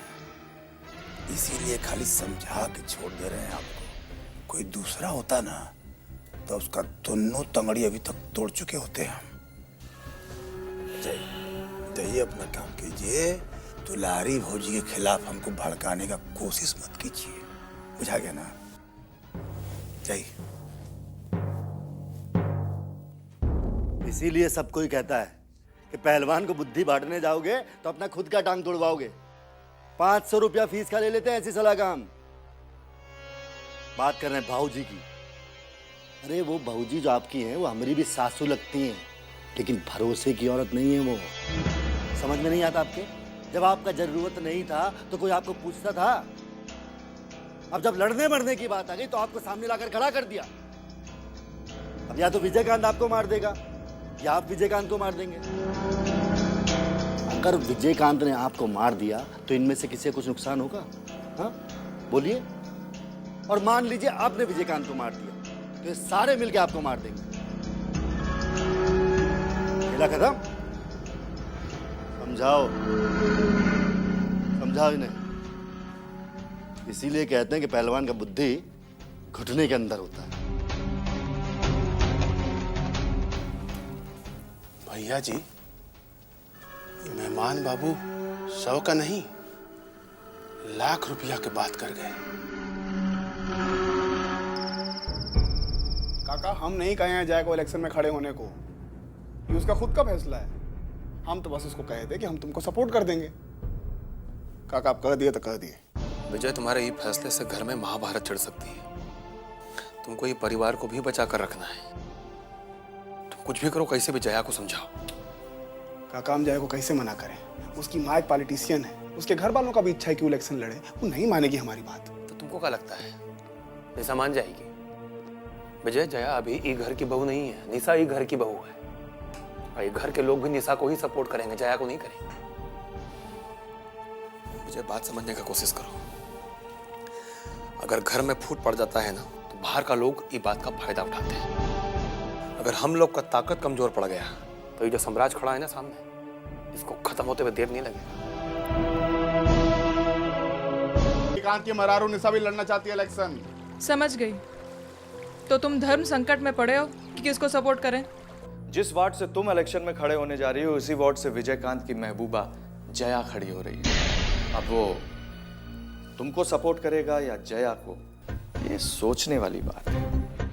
इसीलिए खाली समझा के छोड़ दे रहे हैं आपको। कोई दूसरा होता ना तो उसका दोनों तंगड़ी अभी तक तोड़ चुके होते हैं हम। जाइए अपना काम कीजिए, दुलारी भौजी के खिलाफ हमको भड़काने का कोशिश मत कीजिए, बुझा गया ना? जाइए। इसीलिए सब कोई कहता है कि पहलवान को बुद्धि बांटने जाओगे तो अपना खुद का टांग तोड़वाओगे। 500 रुपया फीस का ले लेते हैं ऐसी सलाह काम। बात कर रहे हैं भाऊजी की। अरे वो भाऊजी जो आपकी हैं वो हमारी भी सासू लगती हैं, लेकिन भरोसे की औरत नहीं है वो। समझ में नहीं आता आपके? जब आपका जरूरत नहीं था तो कोई आपको पूछता था? अब जब लड़ने मरने की बात आ गई तो आपको सामने लाकर खड़ा कर दिया। अब या तो विजयकांत आपको मार देगा या आप विजयकांत को मार देंगे। अगर विजयकांत ने आपको मार दिया तो इनमें से किसी को कुछ नुकसान होगा? हाँ बोलिए। और मान लीजिए आपने विजयकांत को मार दिया तो ये सारे मिलके आपको मार देंगे। खेला खत्म। समझाओ समझाओ इन्हें। इसीलिए कहते हैं कि पहलवान का बुद्धि घुटने के अंदर होता है। भैया जी, मेहमान बाबू 100 का नहीं, लाख रुपया की बात कर गए। काका हम नहीं कहे हैं जय को इलेक्शन में खड़े होने को, ये उसका खुद का फैसला है। हम तो बस उसको कहे थे कि हम तुमको सपोर्ट कर देंगे। काका आप कह दिए तो कह दिए। विजय, तुम्हारे ये फैसले से घर में महाभारत छिड़ सकती है। तुमको ये परिवार को भी बचा कर रखना है। तुम कुछ भी करो, कैसे भी जया को समझाओ। काका हम जय को कैसे मना करें? उसकी माँ एक पॉलिटिशियन है, उसके घर वालों का भी इच्छा है कि वो इलेक्शन लड़े। वो नहीं मानेगी हमारी बात। तो तुमको क्या लगता है निशा मान जाएगी? विजय, जया अभी ये घर की बहू नहीं है, निशा ये घर की बहू है। और ये घर के लोग भी निशा को ही सपोर्ट करेंगे, जया को नहीं करेंगे। विजय, बात समझने का कोशिश करो। अगर घर में फूट पड़ जाता है ना तो बाहर का लोग ये बात का फायदा उठाते हैं। अगर हम लोग का ताकत कमजोर पड़ गया तो ये जो साम्राज्य खड़ा है ना सामने, इसको खत्म होते हुए देर नहीं लगेगा। विजयकांत की मरारू निशा भी लड़ना चाहती है इलेक्शन। समझ गई। तो तुम धर्म संकट में पड़े हो कि किसको सपोर्ट करें? जिस वार्ड से तुम इलेक्शन में खड़े होने जा रही हो उसी वार्ड से विजयकांत की महबूबा जया खड़ी हो रही है। अब वो तुमको सपोर्ट करेगा या जया को, ये सोचने वाली बात है।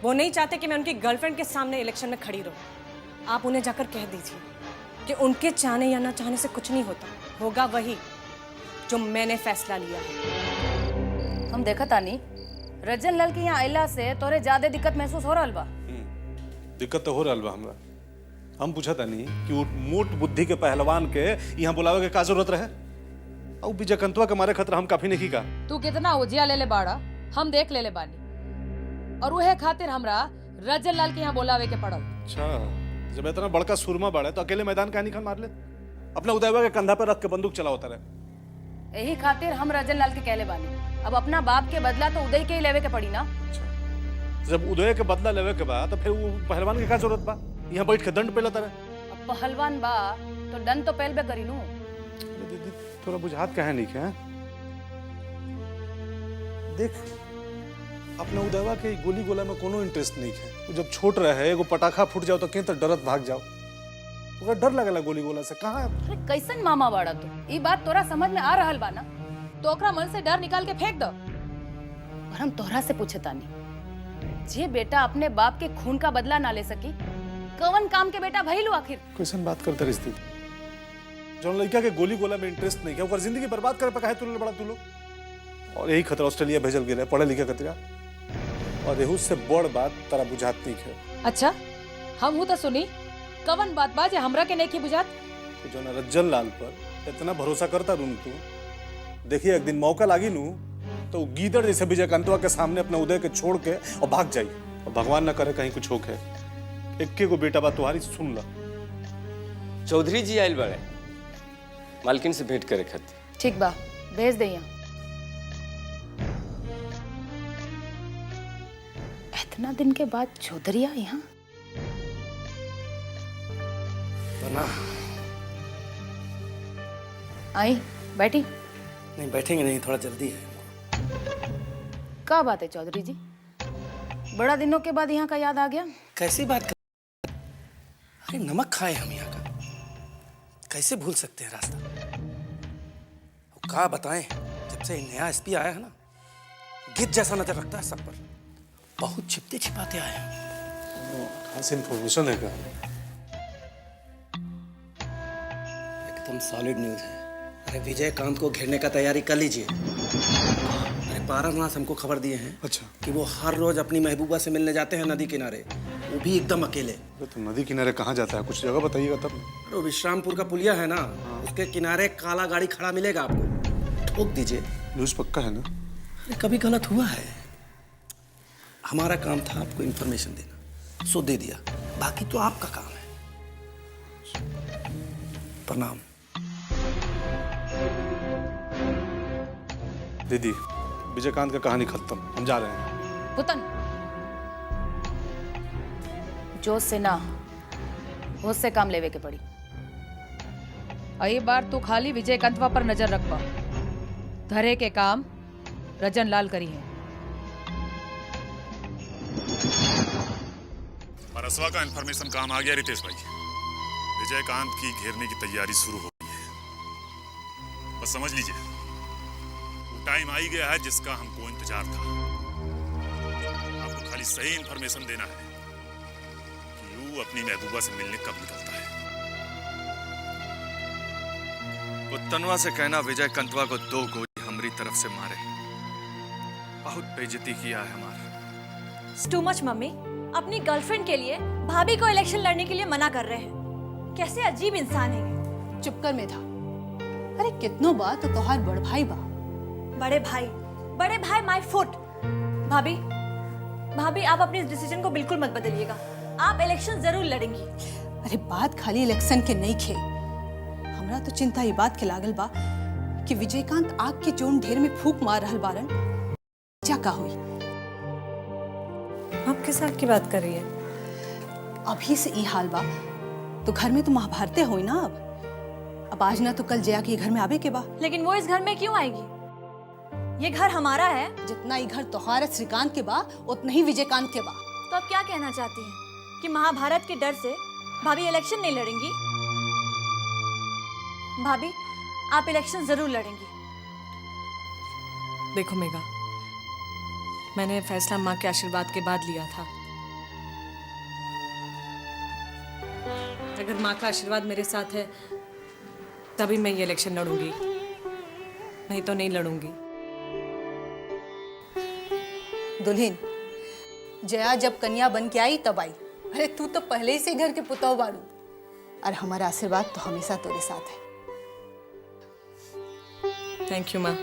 वो नहीं चाहते कि मैं उनकी गर्लफ्रेंड के सामने इलेक्शन में खड़ी रहूं। आप उन्हें जाकर कह दीजिए कि उनके चाहने या ना चाहने से कुछ नहीं होता, होगा वही जो मैंने फैसला लिया है। हम देखा तानी रजन लाल के यहाँ अला से तोरे ज्यादा दिक्कत महसूस हो रहा बा। दिक्कत तो हो रहा बा हमरा। हम पूछा था नहीं कि वो मोट बुद्धि के पहलवान के यहाँ बुलावे के का जरूरत रहे? और विजयकांतवा के मारे खतरा हम काफी नहीं का। तू कितना उजिया ले ले बाड़ा हम देख ले बानी, और वह खातिर हमरा रजन लाल के यहाँ बोलावे के पड़ल। अच्छा, जब इतना बड़का सुरमा बाड़ा तो अकेले मैदान का नहीं मार ले? अपना उदयवा के कंधा पर रख के बंदूक चला होता रहे। यही खातिर हम रजन लाल के कहले बानी, अब अपना बाप के बदला तो उदय के ही लेवे के पड़ी ना। जब उदय के बदला लेवे के बाद तो फिर वो पहलवान के क्या जरूरत बा? यहाँ बैठ के दंड पेलता रहे। अब पहलवान बा तो दंड तो पहल बे करी नू। थोड़ा बुझात कहे नहीं है? देख, अपना उदयवा के गोली गोला में कोनो इंटरेस्ट नहीं है। वो जब छोट रहे एगो पटाखा फूट जाओ तो कहीं तो डरत भाग जाओ। ओकरा डर लगेला गोली गोला से। कहाँ अरे कैसन मामा बाड़ा तू? ई बात तोरा समझ में आ रहल बा ना? तो ओकरा मन से डर निकाल के फेंक दो। और हम तोहरा से पूछे तानी, जे बेटा अपने बाप के खून का बदला ना ले सकी, कवन काम के बेटा भइलू आखिर? कैसन बात करते रिश्ते? जौन लड़का के गोली गोला में इंटरेस्ट नहीं है ओकर जिंदगी बर्बाद करे पे काहे तू बड़ा तू लोग? और यही खतरा ऑस्ट्रेलिया भेजल गेले पढ़े लिखे खतरा। और एहू से बड़ बात तारा बुझात नहीं है। अच्छा, हम हूं तो सुनी कवन बात बा जे हमरा के नहीं की बुझात? तो जो रज्जन लाल पर इतना भरोसा करता रू तू, देखिए एक दिन मौका लागी नू तो गीदड़ जैसे विजयकांतवा के सामने अपने उदय के छोड़ के और भाग जाई अब भगवान न करे कहीं कुछ होके इक्के को बेटा बात तुम्हारी सुन ला। चौधरी जी आयल बड़े मालकिन से भेंट करे खातिर। ठीक बा, भेज दे यहाँ। इतना दिन के बाद चौधरिया यहाँ? आई बैठी। नहीं बैठेंगे नहीं, थोड़ा जल्दी है। क्या बात है चौधरी जी, बड़ा दिनों के बाद यहाँ का याद आ गया? कैसी बात कर, अरे नमक खाए हम यहाँ का, कैसे भूल सकते हैं रास्ता। वो क्या बताएं, जब से नया एसपी आया है ना, गिद्ध जैसा नजर रखता है सब पर, बहुत छिपते छिपाते आए हैं। कहाँ से इंफॉर्मेशन है क्या? एकदम सॉलिड न्यूज है। अरे विजयकांत को घेरने का तैयारी कर लीजिए। अरे पारसनाथ हमको खबर दिए हैं अच्छा कि वो हर रोज अपनी महबूबा से मिलने जाते हैं नदी किनारे, वो भी एकदम अकेले। तो नदी किनारे कहाँ जाता है, कुछ जगह बताइएगा तब। अरे विश्रामपुर का पुलिया है ना, उसके किनारे काला गाड़ी खड़ा मिलेगा आपको, ठोक दीजिए। न्यूज पक्का है ना? अरे कभी गलत हुआ है? हमारा काम था आपको इन्फॉर्मेशन देना, सो दे दिया, बाकी तो आपका काम है। प्रणाम। दीदी विजयकांत का कहानी खत्म, हम जा रहे हैं। पुतन, जोश से ना होश से काम लेवे के पड़ी। अई बार तू खाली विजयकांतवा पर नजर रखबा, धरे के काम रजन लाल करी है। परसवा का इंफॉर्मेशन काम आ गया रितेश भाई, विजयकांत की घेरने की तैयारी शुरू हो गई है। बस समझ लीजिए वो टाइम आ ही गया है जिसका हमको इंतजार था। आपको खाली सही इंफॉर्मेशन देना है कि यू अपनी महबूबा से मिलने कब निकलता है। पुतनवा से कहना विजयकांतवा को 2 गोली हमारी तरफ से मारे, बहुत बेइज्जती किया है हमारा। टू मच मम्मी, अपनी गर्लफ्रेंड के लिए भाभी को इलेक्शन लड़ने के लिए मना कर रहे हैं। कैसे अजीब इंसान है ये। चुप कर मेधा। अरे कितनो बात तो तोहार बड़ भाई बा। बड़े भाई माय फुट। भाभी भाभी आप अपने इस डिसीजन को बिल्कुल मत बदलिएगा, आप इलेक्शन जरूर लड़ेंगी। अरे बात खाली इलेक्शन के नहीं खे, हमरा तो चिंता ये बात के लागल बा कि विजयकांत आग के जोन ढेर में फूंक मार रहल बारन, क्या का हुई। आप किस आग की बात कर रही है? अभी से ई हाल बा तो घर में तो महाभारते होई ना। अब आज ना तो कल जया के घर में आवे के बा। लेकिन वो इस घर में क्यों आएगी? ये घर हमारा है। जितना ये घर तोहार श्रीकांत के बा उतना ही विजयकांत के बा। तो आप क्या कहना चाहती हैं कि महाभारत के डर से भाभी इलेक्शन नहीं लड़ेंगी? भाभी आप इलेक्शन जरूर लड़ेंगी। देखो मेघा, मैंने फैसला माँ के आशीर्वाद के बाद लिया था। अगर माँ का आशीर्वाद मेरे साथ है तभी मैं ये इलेक्शन लड़ूंगी, नहीं तो नहीं लड़ूंगी। दुल्हन, जया जब कन्या बन के आई तब आई। अरे तू तो पहले ही से घर के पुतौ बाड़ू, और हमारा आशीर्वाद तो हमेशा तेरे साथ है। थैंक यू माँ।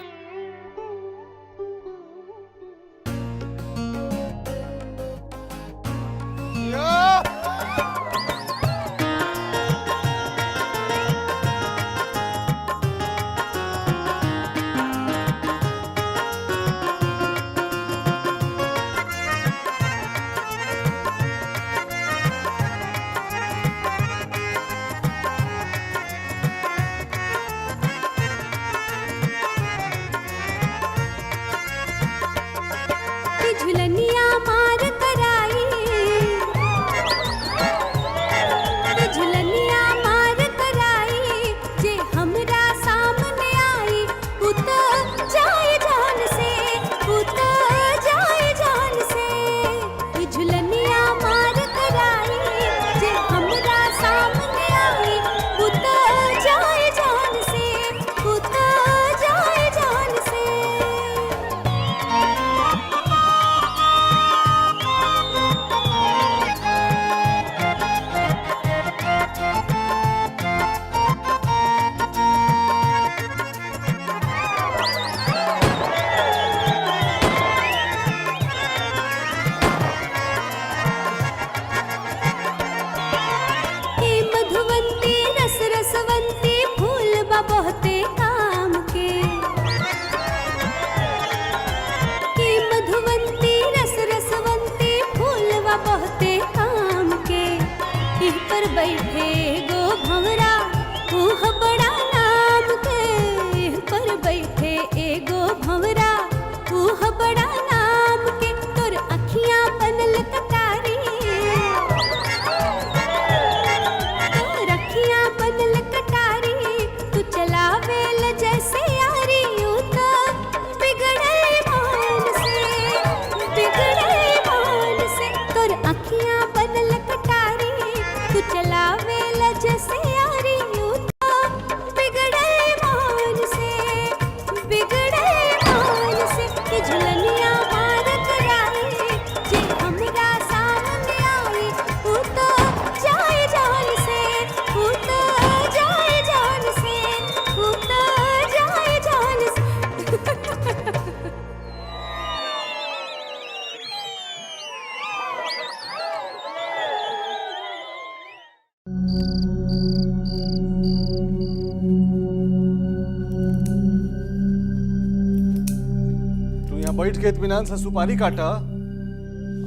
बैठ के इत्मीनान से सुपारी काटा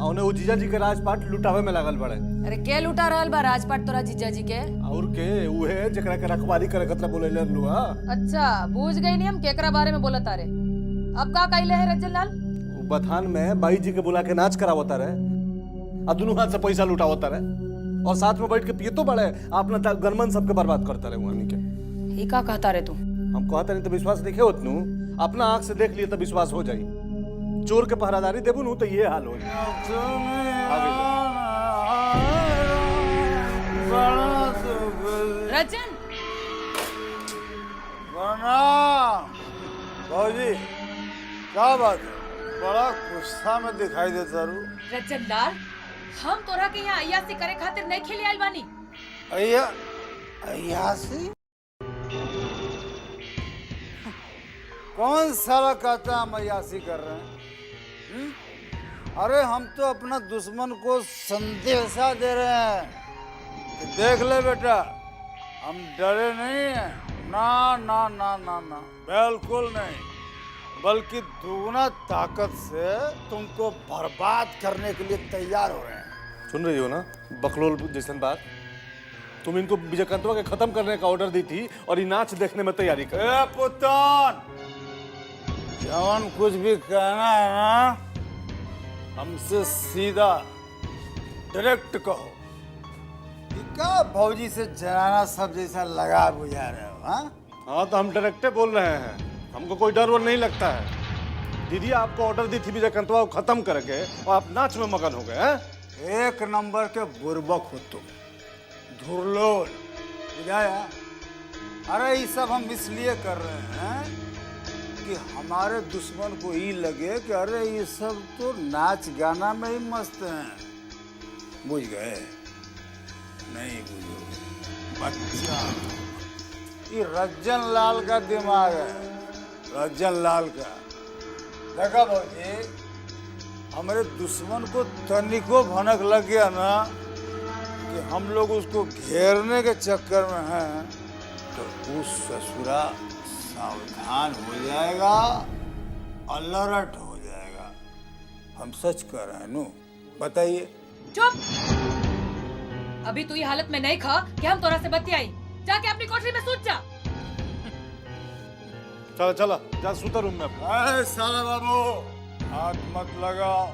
औने वो जीजा जी के राजपाट लुटावे में लागल बड़े। अरे के लुटा रहल बा राजपाट तोरा जीजा जी के? और के उहे जकरा के रखवाली करे खतरा बोले ले लुआ। अच्छा बूझ गई नहीं हम केकरा बारे में बोलत तारे। अब का कइले है रंजन लाल? वो बथान में बाई जी के बुला के नाच करावता रहे और दोनों हाथ से पैसा लुटावता रहे और साथ में बैठ के पियतो बड़े अपना गनमन सबके बर्बाद करता रहे वहां के। ई का कहता रे तू? हम कहता नहीं तो विश्वास नहीं होत नु, अपना आंख से देख लिए तो विश्वास हो जाई। चोर के पहरादारी देबू नु तो ये हाल हो रंजन भाजी क्या बात है, बड़ा गुस्सा में दिखाई देता रू। रंजन लाल हम तोरा के यहाँ अय्यासी करे खातिर नहीं खेले आइल बानी। अय्यासी? कौन साला कहता हम अय्यासी कर रहे हैं? अरे हम तो अपना दुश्मन को संदेशा दे रहे हैं कि देख ले बेटा हम डरे नहीं हैं। ना ना ना ना ना बिल्कुल नहीं, बल्कि दुगना ताकत से तुमको बर्बाद करने के लिए तैयार हो रहे हैं। सुन रही हो ना बकलोल जैसन बात? तुम इनको विजयकांतवा के खत्म करने का ऑर्डर दी थी और ये नाच देखने में तैयारी कर। ए पुतान, जवान कुछ भी कहना है ना हमसे सीधा डायरेक्ट कहो। क्या भौजी से जनाना सब जैसा लगा बुझा रहे हो? हाँ तो हम डायरेक्टे बोल रहे हैं, हमको कोई डर वर नहीं लगता है। दीदी आपको ऑर्डर दी थी विजयकांतवा को खत्म करके और आप नाच में मगन हो गए हैं। एक नंबर के बुर्बक हो तुम, धुरलोल, बुझाया? अरे ये सब हम इसलिए कर रहे हैं कि हमारे दुश्मन को ही लगे कि अरे ये सब तो नाच गाना में ही मस्त हैं। बुझ गए? नहीं बुझोगे बच्चा, ये रज्जन लाल का दिमाग है, रज्जन लाल का। देखा भाजी, हमारे दुश्मन को तनिको भनक लग गया ना कि हम लोग उसको घेरने के चक्कर में हैं, तो उस ससुरा सावधान हो जाएगा, अलर्ट हो जाएगा। हम सच कर रहे हैं नु, बताइए। चुप! अभी तू ये हालत में नहीं खा कि हम तोरा से बतियाई। जाके अपनी कोठरी में सूत जा। चला चला जा सूता रूम में अपना। अरे साला बाबू हाथ मत लगाओ।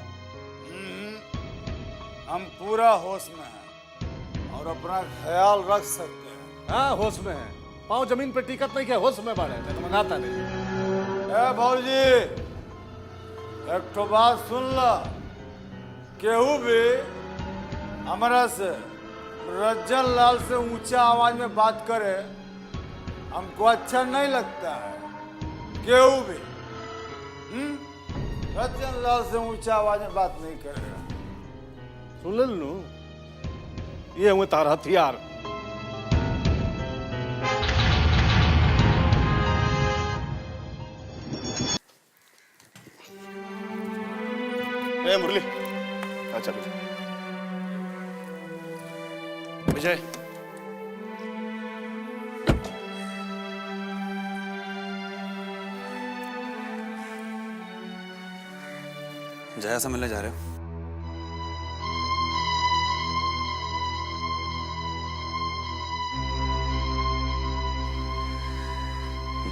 हम पूरा होश में हैं और अपना ख्याल रख सकते हैं। हाँ होश में है, पाँव जमीन पे टिकट नहीं किया, होश में बाढ़ है तो मनाता नहीं। ए भौजी एक तो बात सुन ला, केहू भी हमारा से रज्जन लाल से ऊंचा आवाज में बात करे हमको अच्छा नहीं लगता है। केहू भी रज्जन लाल से ऊंचा आवाज में बात नहीं करेगा। सुन ले लू, ये हुए तार हथियार। ए मुरली, अच्छा विजय, जया से मिलने जा रहे हो?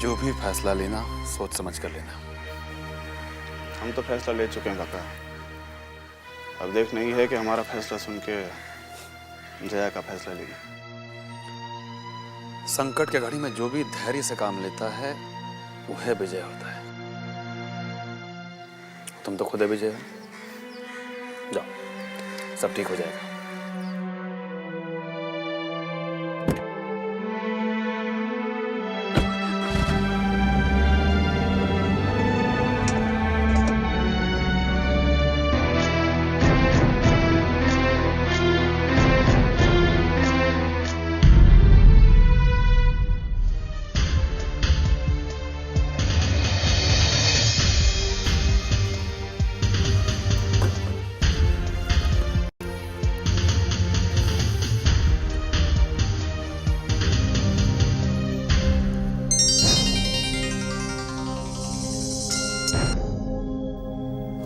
जो भी फैसला लेना सोच समझ कर लेना। हम तो फैसला ले चुके हैं काका, अब देखना ही है कि हमारा फैसला सुन के जया का फैसला लेगी। संकट के घड़ी में जो भी धैर्य से काम लेता है वह विजय होता है। तुम तो खुद विजय हो। जाओ, सब ठीक हो जाएगा।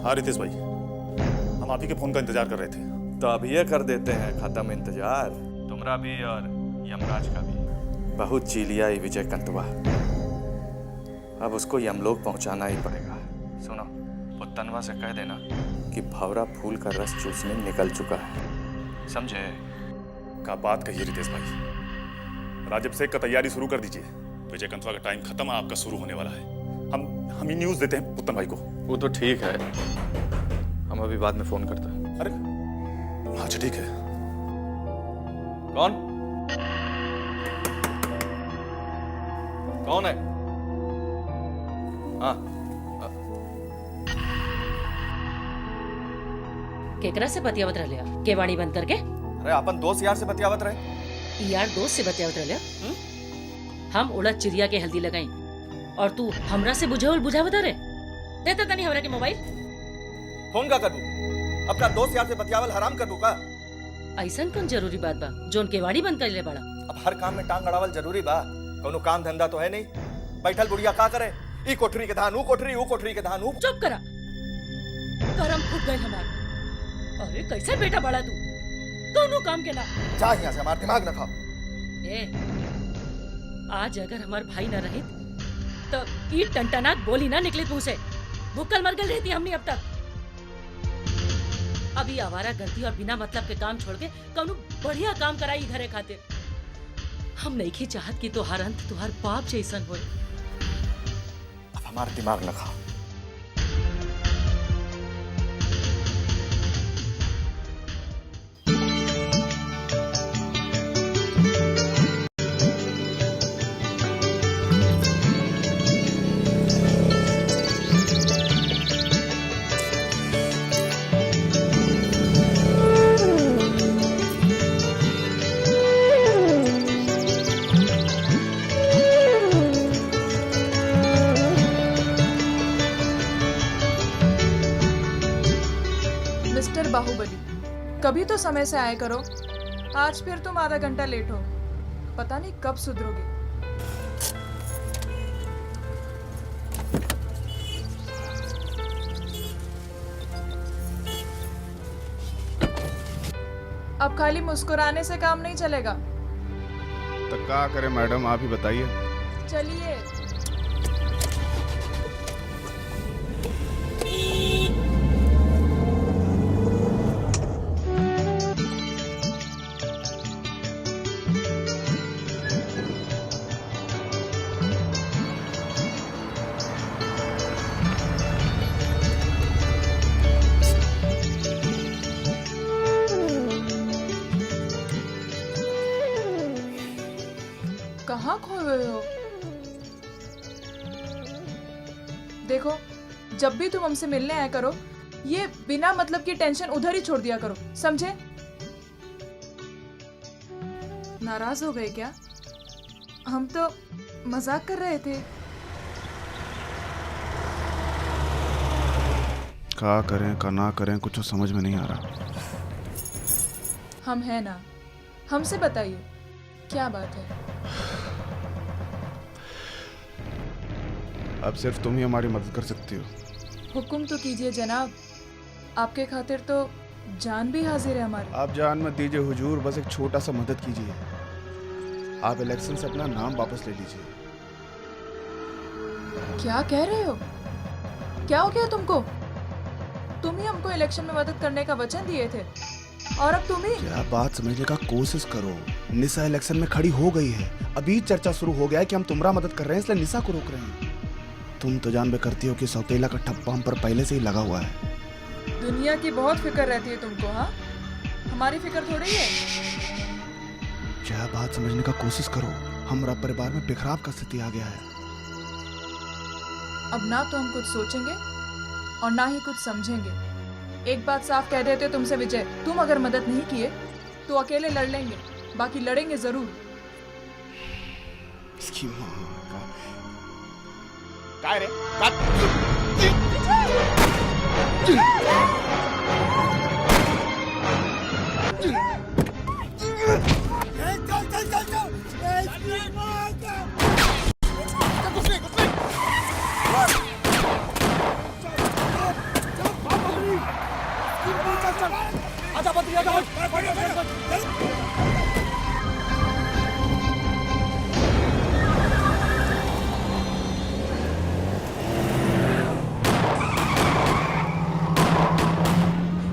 हाँ रितेश भाई, हम आप ही के फोन का इंतजार कर रहे थे। तो अब ये कर देते हैं खत्म इंतजार, तुम्हारा भी और यमराज का भी। बहुत जी लिया ये विजय कंतवा, अब उसको यमलोक पहुंचाना ही पड़ेगा। सुनो, पुत्तनवा से कह देना कि भंवरा फूल का रस चूसने निकल चुका है, समझे? क्या बात कही रितेश भाई, राजब शेख का तैयारी शुरू कर दीजिए। विजय कंतवा का टाइम खत्म है, आपका शुरू होने वाला है। हम ही न्यूज देते हैं पुत्तन भाई को। वो तो ठीक है, हम अभी बाद में फोन करते हैं। अरे अच्छा ठीक है। कौन कौन है? हाँ, केकरा से बतियावत रह लिया? केवाड़ी बंद करके? अरे अपन दोस्त यार से बतियावत रहे। यार दोस्त से बतियावत रह लिया? हम उड़द चिड़िया के हल्दी लगाई और तू हमरा से बुझावत रहे? देता तनी हमरा के मोबाइल। फोन का करूं? अपना दोस्त यार से बतियावल हराम कर दूं का? ऐसन कौन जरूरी बात बा जोन केवाड़ी बंद कर ले बड़ा? अब हर काम में टांग अड़ावल जरूरी बा? कोनो काम धंधा तो है नहीं। बैठल बुढ़िया का करे? ई कोठरी के धान ऊ कोठरी, ऊ कोठरी के धान ऊ। चुप करा, करम फूट गए हमारे। अरे कैसे बेटा बड़ा तू, दोनों काम के ना। जा यहाँ से, हमारा दिमाग न खाओ। ए, आज अगर हमार भाई न रहित तो ई टनटनाक बोली ना निकले मुंह से। भूखल मर गल रहती हमने अब तक। अभी आवारा गर्दी और बिना मतलब के काम छोड़ के कौनो बढ़िया काम कराई घरे खातिर। हम नहीं चाहत कि तोहार अंत तोहार बाप जैसन होए। अब हमारा दिमाग न खाओ। मिस्टर बाहुबली, कभी तो समय से आया करो। आज फिर तुम आधा घंटा लेट हो, पता नहीं कब सुधरोगे। अब खाली मुस्कुराने से काम नहीं चलेगा। तो क्या करें मैडम, आप ही बताइए। चलिए। कहाँ खोए हुए हो? देखो, जब भी तुम हमसे मिलने आया करो, ये बिना मतलब की टेंशन उधर ही छोड़ दिया करो, समझे? नाराज हो गए क्या? हम तो मजाक कर रहे थे। क्या करें क्या ना करें, कुछ समझ में नहीं आ रहा। हम हैं ना, हमसे बताइए क्या बात है। अब सिर्फ तुम ही हमारी मदद कर सकती हो। हुक्म तो कीजिए जनाब, आपके खातिर तो जान भी हाजिर है हमारी। आप जान मत दीजिए हुजूर, बस एक छोटा सा मदद कीजिए। आप इलेक्शन से अपना नाम वापस ले लीजिए। क्या कह रहे हो? क्या हो गया तुमको? तुम ही हमको इलेक्शन में मदद करने का वचन दिए थे और अब तुम ही। क्या बात समझने का कोशिश करो। निशा इलेक्शन में खड़ी हो गई है। अभी चर्चा शुरू हो गया है कि हम तुम्हारा मदद कर रहे हैं, इसलिए निशा को रोक रहे हैं। तुम तो जान बे करती हो कि सौतेला का ठप्पा हम पर पहले से ही लगा हुआ है। दुनिया की बहुत फिक्र रहती है तुमको, हाँ? हमारी फिक्र थोड़ी है। क्या बात समझने का कोशिश करो। हमारा परिवार में बिखराव का स्थिति आ गया है। अब ना तो हम कुछ सोचेंगे और ना ही कुछ समझेंगे। एक बात साफ कह देते तुमसे विजय, तुम अगर मदद नहीं किए तो अकेले लड़ लेंगे, बाकी लड़ेंगे जरूर। इसकी माँ का काय रे? आजा बद्री आजा।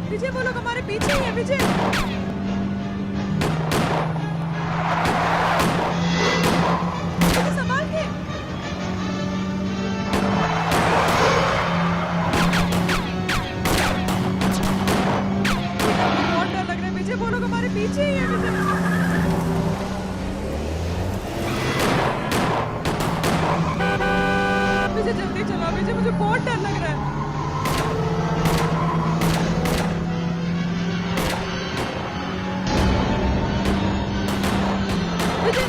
विजय वो लोग हमारे पीछे ही है विजय। जल्दी चलो विजय, मुझे बहुत डर लग रहा है। विजय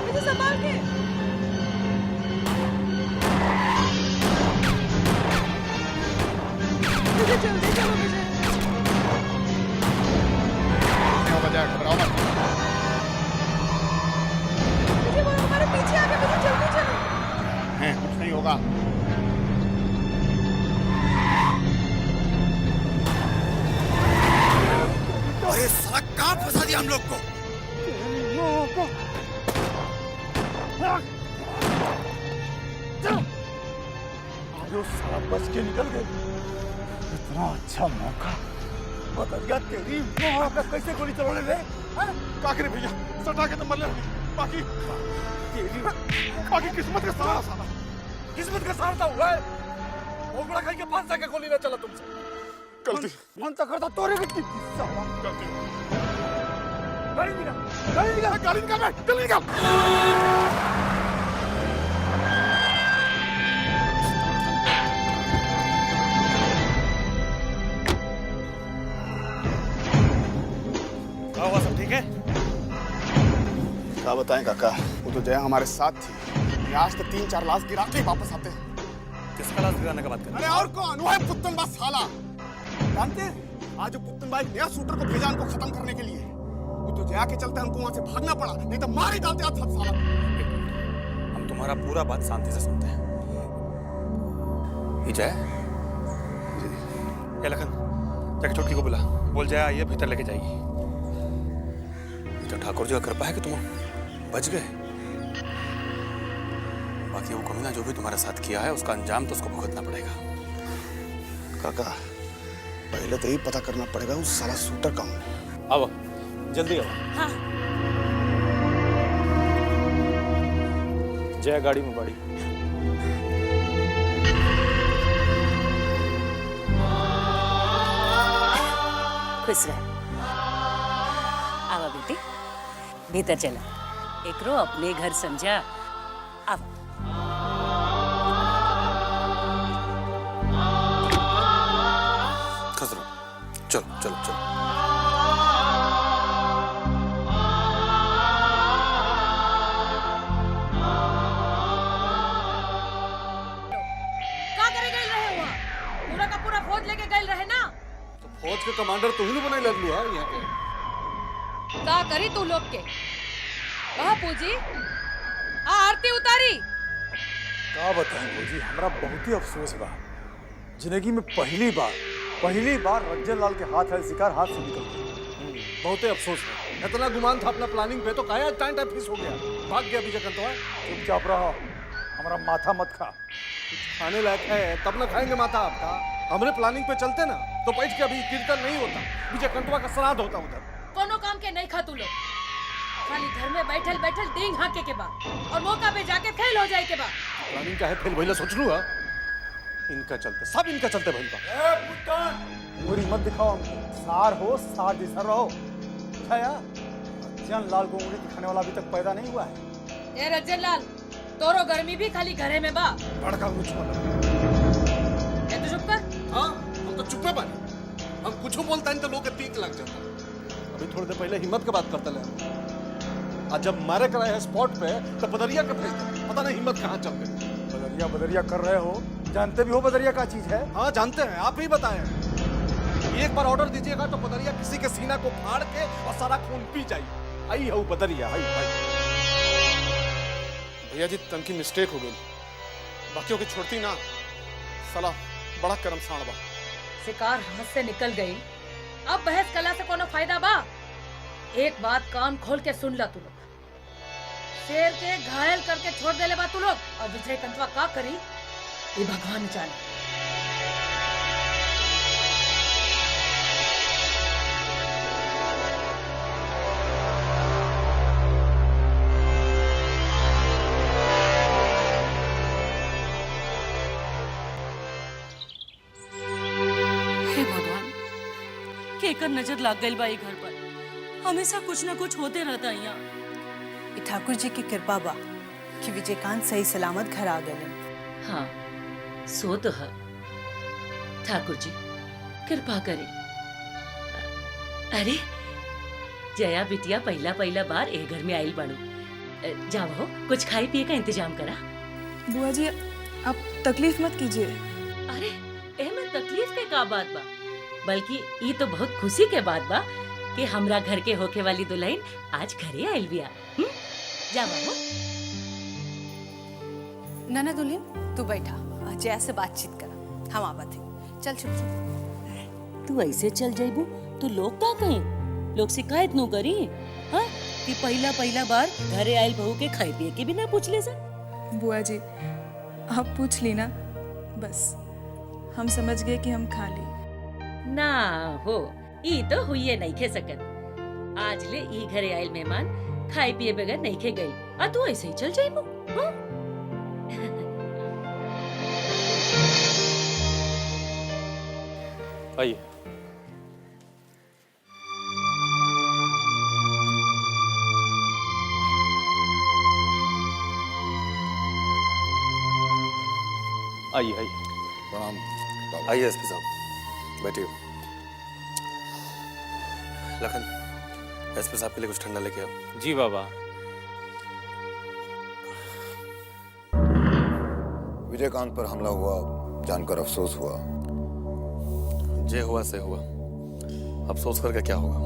विजय संभाल के। विजय जल्दी चलो विजय। घबराओ मत। पीछे आगे विजय, जल्दी चलो। कुछ नहीं होगा। अरे साला कहाँ फंसा दिया हम लोग को? अरे साला बच के निकल गए। इतना अच्छा मौका बदल गया तेरी माँ का। कैसे गोली चलाने दे? क्या करे भैया, सटा के तो मर ले। बाकी किस्मत का सहारा साला। किस्मत का सहारा हुआ है। बहुत बड़ा खाई के 5 साल का गोली ना चला तुमसे। गलती मन तक करता तोरे की साला। गलती गाड़ी निकाल, गाड़ी निकाल, गाड़ी निकाल, जल्दी निकाल। क्या हुआ, सब ठीक है? क्या बताएं काका, वो तो जया हमारे साथ थी। आज तक 3-4 लाश गिरा के वापस आते हैं। किसका लाश गिराने का बात कर रहे अरे और कौन? वो है पुत्तनबाज साला। जानते हैं आज पुत्तनबाज नया शूटर को भेजा इनको खत्म करने के लिए। वो तो जया के चलते हमको वहां से भागना पड़ा, नहीं तो मार ही डालते आज सब साला। हम तुम्हारा पूरा बात शांति से सुनते हैं। ये जय, ये लखन जाके छोटकी को बुला, बोल जया आइए भीतर लेके जाएगी। तो ठाकुर जी का कृपा है कि तुम बच गए। बाकी वो कमीना जो भी तुम्हारे साथ किया है उसका अंजाम तो उसको भुगतना पड़ेगा। काका पहले तो यही पता करना पड़ेगा उस साला शूटर कौन है। आओ जल्दी आओ। हाँ। जय गाड़ी में बड़ी। खुश रह। आवा बेटी भीतर चला। एकरो अपने घर समझा। अब खसरो, चलो चलो चलो। क्या करे गए रहे वहाँ? पूरा का पूरा फौज लेके गए रहे ना? फौज के कमांडर तू ही नहीं बनाई लगलू है यहाँ के। का करी तू लोग के? कहा पूजी आरती उतारी। क्या बताएं भौजी, हमरा बहुत ही अफसोस बा। जिंदगी में पहली बार रंजन लाल के हाथ है शिकार हाथ से निकल गया। बहुत ही अफसोस है। इतना गुमान था अपना प्लानिंग पे तो काया टाइम टाइम फिस हो गया, भाग गया विजय कंतवा। चुपचाप रहो, हमारा माथा मत खा। कुछ खाने लायक है तब ना खाएंगे माथा आपका। हमने प्लानिंग पे चलते ना तो बैठ के अभी कीर्तन नहीं होता, विजय कंतवा का श्राद्ध होता उधर। कोनो काम के नहीं खा तू लोग। खाली घर में बैठल बैठल डींग हाके के बाद और मौका पे जाके फेल हो जाए के बाद। प्लानिंग का है फेल भइला सोच लू। इनका चलते सब इनका चलते भइल बा। उंगली मत दिखाओ हमको। सार हो सार जैसा रहो। छाया रंजन लाल को उंगली दिखाने वाला अभी तक पैदा नहीं हुआ है। ए रंजन लाल, तोरो गर्मी भी खाली घरे में बा। बड़का कुछ ए तू चुप कर। हाँ हम तो चुप बानी। हम कुछ बोलता नहीं तो लोग के तीक लग जाता। अभी थोड़ी देर पहले हिम्मत की बात करते ले। आज जब मारे कराए हैं स्पॉट पे तो बदरिया के भेज दे। पता नहीं हिम्मत कहाँ चल गई। बदरिया कर रहे हो, जानते भी हो बदरिया क्या चीज है? हाँ जानते हैं, आप ही बताएं। एक बार ऑर्डर दीजिएगा तो बदरिया किसी के सीना को फाड़ के और सारा खून पी जाएगी। आई है वो बदरिया, आई भैया जी तनकी मिस्टेक हो गई, बाकियों की छोड़ती ना। साला बड़ा करम साणबा। शिकार हाथ से निकल गई, अब बहस कला से कोनो फायदा बा? एक बात कान खोल के सुन ला तू लोग, शेर के घायल करके छोड़ देले बा तू लोग, और विजय कंतवा का करी ये भगवान जाने। हे भगवान, केकर नजर लाग गई बा ई घर पर। हमेशा कुछ न कुछ होते रहता है यहाँ। ई ठाकुर जी की कृपा बा कि विजयकांत सही सलामत घर आ गए। हाँ, सो तो है। ठाकुर जी कृपा करे। अरे जया बिटिया पहला पहला बार ए घर में आइल बाड़ू। जाओ कुछ खाई पिए का इंतजाम करा। बुआ जी आप तकलीफ मत कीजिए। अरे एमे तकलीफ के का बात बा, बल्कि ये तो बहुत खुशी के बात बा कि हमरा घर के होके वाली दुल्हन आज घरे आइल बिया। जा बाबू। नना दुल्हन तू बैठा, जया से बातचीत करा, हम आवत हैं। चल छुप छुप। तू ऐसे चल जाइबू तो लोग का कहीं? लोग शिकायत नो करी हाँ कि पहला पहला बार घरे आइल बहू के खाई पिए के बिना पूछ ले सर। बुआ जी आप पूछ ली ना, बस हम समझ गए कि हम खा ली ना हो। ई तो हुई नहीं खे सकत। आज ले ई घरे आइल मेहमान खाई पिए बगैर नहीं खे गई, आ तू ऐसे ही चल जाइबू। आइए। आइए आइए। प्रणाम। आइए एसपी साहब, बैठिए। लखन, एसपी साहब के लिए कुछ ठंडा लेके आओ। जी बाबा। विजयकांत पर हमला हुआ जानकर अफसोस हुआ। जे हुआ से हुआ, अफसोस करके क्या होगा?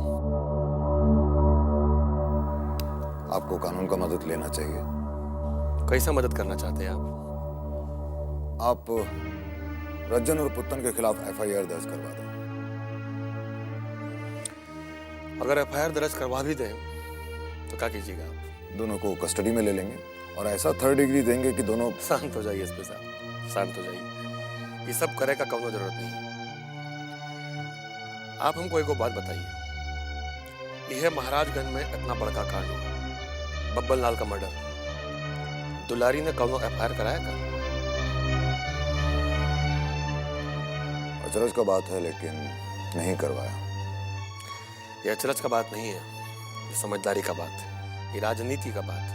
आपको कानून का मदद लेना चाहिए। कैसा मदद करना चाहते हैं आप? आप रज्जन और पुत्तन के खिलाफ एफआईआर दर्ज करवा दें। अगर एफआईआर दर्ज करवा भी दें तो क्या कीजिएगा आप? दोनों को कस्टडी में ले लेंगे और ऐसा 3rd डिग्री देंगे कि दोनों। शांत हो जाइए एसपी साहब, शांत हो जाइए। ये सब करे का कौनो जरूरत नहीं है। आप हमको एक बात बताइए, यह महाराजगंज में इतना बड़का कांड हुआ, बब्बन लाल का मर्डर, दुलारी ने कौनो एफआईआर कराया का? अचरज का बात है लेकिन नहीं करवाया। ये अचरज का बात नहीं है, ये समझदारी का बात है, ये राजनीति का बात है।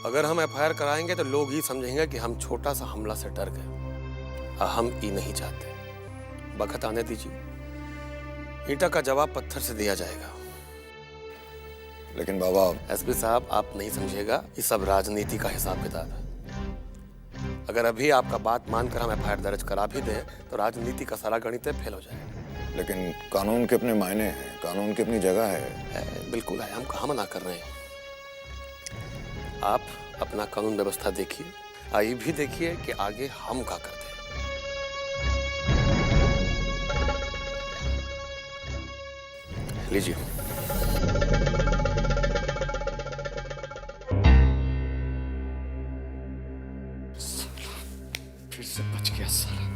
अगर हम एफआईआर कराएंगे तो लोग ही समझेंगे कि हम छोटा सा हमला से डर गए, और हम ये नहीं चाहते। वक्त आने दीजिए, ईंटा का जवाब पत्थर से दिया जाएगा। लेकिन बाबा। एसपी साहब आप नहीं समझेगा, ये सब राजनीति का हिसाब किताब है। अगर अभी आपका बात मानकर हम एफआईआर दर्ज करा भी दें तो राजनीति का सारा गणित फेल हो जाएगा। लेकिन कानून के अपने मायने हैं, कानून की अपनी जगह है। बिल्कुल है, हम कहाँ मना कर रहे हैं। आप अपना कानून व्यवस्था देखिए, ये भी देखिए कि आगे हम क्या करते हैं। लीजिए। फिर से बच गया साला।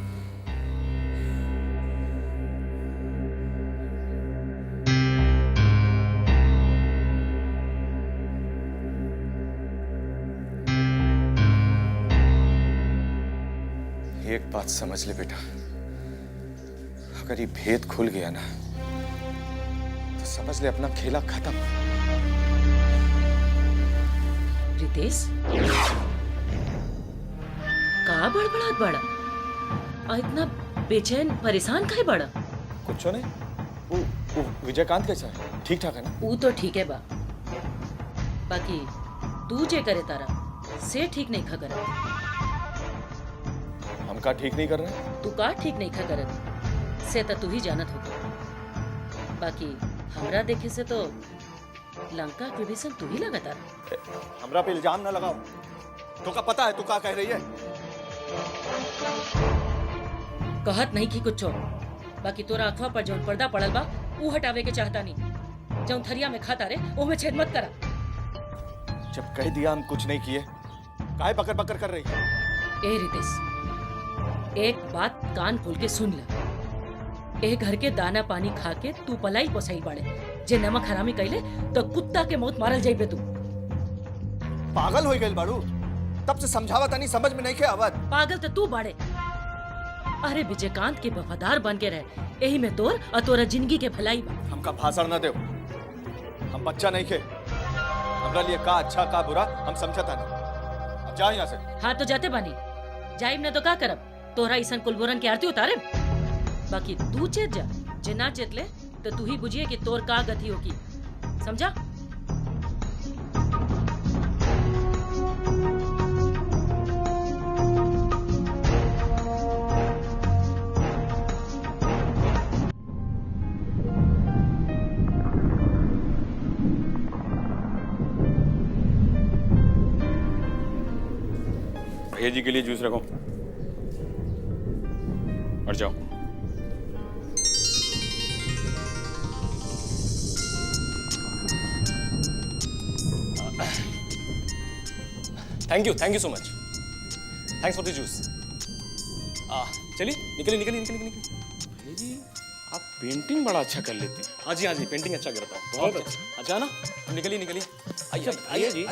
एक बात समझ ले बेटा, अगर ये भेद खुल गया ना तो समझ ले अपना खेला खत्म। रितेश का बड़बड़ात बड़ा और इतना बेचैन परेशान काहे बड़ा? कुछ नहीं। वो विजयकांत कैसा है? ठीक ठाक है ना? वो तो ठीक है बा, बाकी तू जे करे तारा से ठीक नहीं खा करत। हम का ठीक नहीं कर रहे? तू का ठीक नहीं खा करत से तो तू ही जानत होगा। बाकी हमरा देखे से तो लंका विभीषण तू ही लगातार। हमरा पे इल्जाम ना लगाओ। तो का पता है तू का कह रही है? कहत नहीं की कुछ बाकी तोरा अथवा पर जौन पर्दा पड़ल बा ऊ हटावे के चाहता नहीं। जौन थरिया में खाता रे ओमे छेद मत करा। जब कह दिया हम कुछ नहीं किए, काहे बकर बकर कर रही है? ए रितेश, एक बात कान खोल के सुन ले। ए घर के दाना पानी खा के तू पलाई पोसाई बाड़े, जे नमक हरामी कैले तो कुत्ता के मौत मारल जाइबे तू। पागल हो गई बाड़ू, तब से समझावा तनी समझ में नहीं के आवत। पागल तो तू बाड़े। अरे विजयकांत के वफादार बन के रहे, यही में तोर और तोरा जिंदगी के भलाई बा। हमका भाषण न दे, हम बच्चा नहीं खे। हमरा लिए का अच्छा का बुरा हम समझता नहीं। अब जा यहाँ से। हाँ तो जाते बानी, जाइब न तो का करब? तोरा ईसन कुलबुरन की आरती उतारे। बाकी तू चेत जा, जे ना चेत ले तो तू ही बुझिए कि तोर का गति होगी, समझा? भैया जी के लिए जूस रखो और जाओ। Thank you so much. Thanks for the juice. चलिए निकलिए निकलिए निकलिए निकलिए। भैया जी आप पेंटिंग बड़ा अच्छा कर लेते हैं। हाँ जी पेंटिंग अच्छा करता हूँ, बहुत अच्छा। अच्छा ना, निकलिए निकलिए। आइए आइए जी।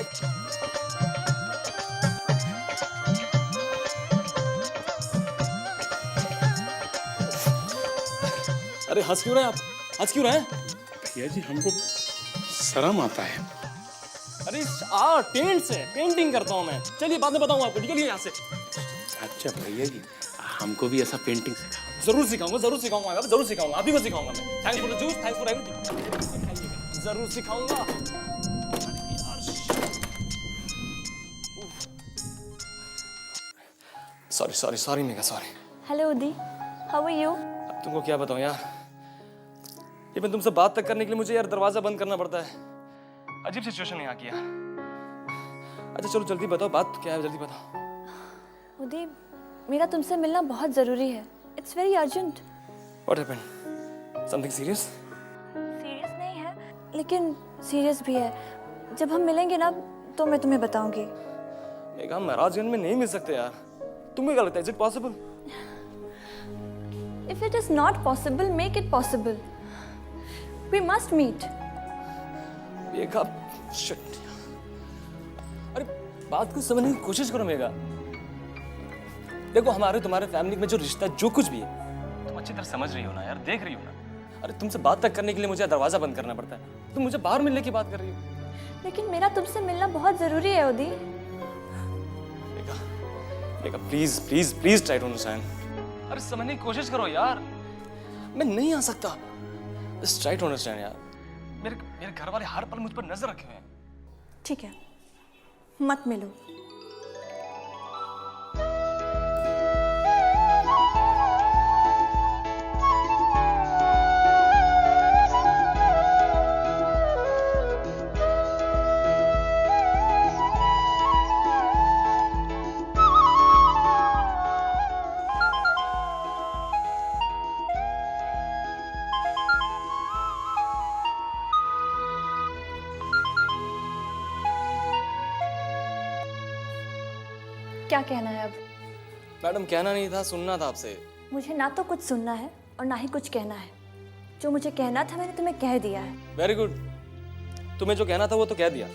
अरे हंस क्यों रहे आप? हंस क्यों रहे? भैया जी हमको शर्म आता है। अरे पेंट से पेंटिंग करता हूँ मैं। चलिए बाद में बताऊँ आपको, निकलिए यहाँ से। अच्छा भैया जी हमको भी ऐसा पेंटिंग सिखाओ। जरूर सिखाऊंगा, जरूर सिखाऊंगा, जरूर सिखाऊंगा, आप ही को सिखाऊंगा मैं। Thanks for the juice, thanks for everything. जरूर सिखाऊंगा। Sorry sorry sorry mega sorry. Hello उदी, हाउ आर यू? अब तुमको क्या बताऊं यार, ये मैं तुमसे बात तक करने के लिए मुझे यार दरवाजा बंद करना पड़ता है। अजीब सिचुएशन यहाँ की यार। अच्छा चलो जल्दी बताओ, बात क्या है, जल्दी बताओ। उदी, मेरा तुमसे मिलना बहुत जरूरी है। It's very urgent. What happened? Something serious? Serious नहीं है, लेकिन सीरियस भी है। जब हम मिलेंगे ना तो मैं तुम्हें बताऊंगी। मेगा हम महाराजगंज में नहीं मिल सकते यार। तुम्हें क्या लगता है? Is it possible? If it is not possible, make it possible. We must meet. Mega, shit. अरे बात को समझने की कोशिश करो मेगा। देखो हमारे तुम्हारे फैमिली में जो रिश्ता जो कुछ भी है तुम अच्छी तरह समझ रही हो ना यार, देख रही हो ना। अरे तुमसे बात तक करने के लिए मुझे दरवाजा बंद करना पड़ता है, तुम मुझे बाहर मिलने की बात कर रही हो। लेकिन मेरा तुमसे मिलना बहुत जरूरी है उदी। मेगा please please please try to understand. अरे समझने की कोशिश करो यार, मैं नहीं आ सकता। जस्ट ट्राई टू अंडरस्टैंड यार। मेरे घर वाले हर पल मुझ पर नजर रखे हुए हैं। ठीक है, मत मिलो। क्या कहना है अब? मैडम कहना नहीं था, सुनना था आपसे। मुझे ना तो कुछ सुनना है और ना ही कुछ कहना है। जो मुझे कहना था मैंने तुम्हें कह दिया है। वेरी गुड, तुम्हें जो कहना था वो तो कह दिया,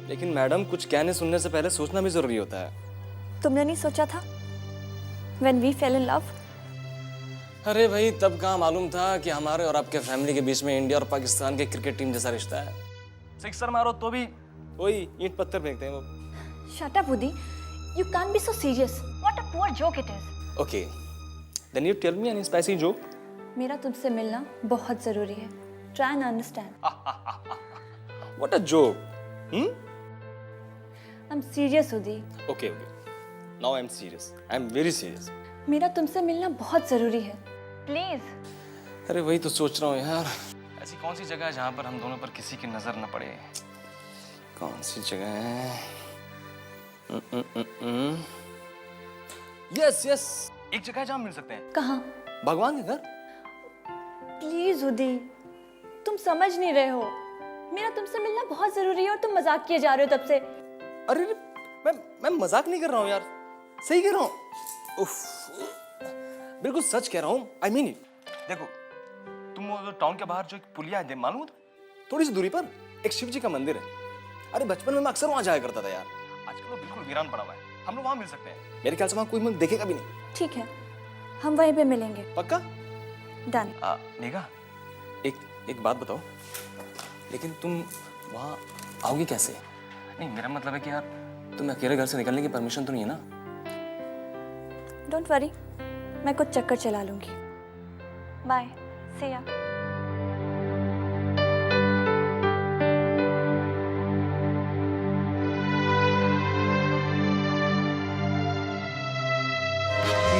लेकिन मैडम कुछ कहने सुनने से पहले सोचना भी जरूरी होता है। तुमने नहीं सोचा था When we fell in love? अरे भाई तब कहाँ मालूम था कि हमारे और आपके फैमिली के बीच में इंडिया और पाकिस्तान के क्रिकेट टीम जैसा रिश्ता है। सिक्सर मारो तो भी वही ईंट पत्थर फेंकते हैं वो। Shut up, Udi. You can't be so serious. What a poor joke it is. Okay, then you tell me any spicy joke. मेरा तुमसे मिलना बहुत जरूरी है. Try and understand. What a joke. I'm serious, Udi. Okay. Now I'm serious. I'm very serious. मेरा तुमसे मिलना बहुत जरूरी है. Please. अरे वही तो सोच रहा हूँ यार, ऐसी कौन सी जगह है जहाँ पर हम दोनों पर किसी की नजर न पड़े? कौन सी जगह है? यस यस, एक जगह जहाँ मिल सकते हैं। कहाँ? भगवान के घर। प्लीज उदय, तुम समझ नहीं रहे हो, मेरा तुमसे मिलना बहुत जरूरी है और तुम मजाक किए जा रहे हो तब से। अरे मैं मजाक नहीं कर रहा हूँ यार, सही कह रहा हूँ। उफ, बिल्कुल सच कह रहा हूँ, आई मीन इट। देखो तुम वो टाउन के बाहर जो एक पुलिया है, मालूम है तुम्हें? थोड़ी सी दूरी पर एक शिव जी का मंदिर है। अरे बचपन में मैं अक्सर वहां जाया करता था यार। आजकल वो बिल्कुल वीरान पड़ा हुआ है, हम लोग वहां मिल सकते हैं। मेरे ख्याल से वहां कोई मुझे देखेगा भी नहीं। ठीक है, हम वहीं पे मिलेंगे। पक्का? डन। नेहा, एक बात बताओ, लेकिन तुम वहां आओगी कैसे? नहीं, मेरा मतलब है कि यार तुम अकेले घर से निकलने की परमिशन तो नहीं है ना? डोंट वरी, मैं कुछ चक्कर चला लूंगी। बाय, सी या।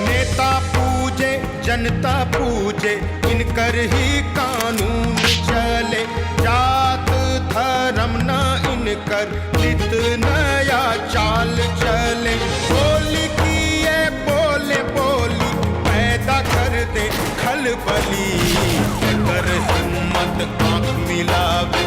नेता पूजे जनता पूजे, इनकर ही कानून चले। जात धर्म न इनकर, नित नया चाल चले। बोली की ये बोले बोली, पैदा कर दे खलबली। कर हिम्मत आंख मिलावे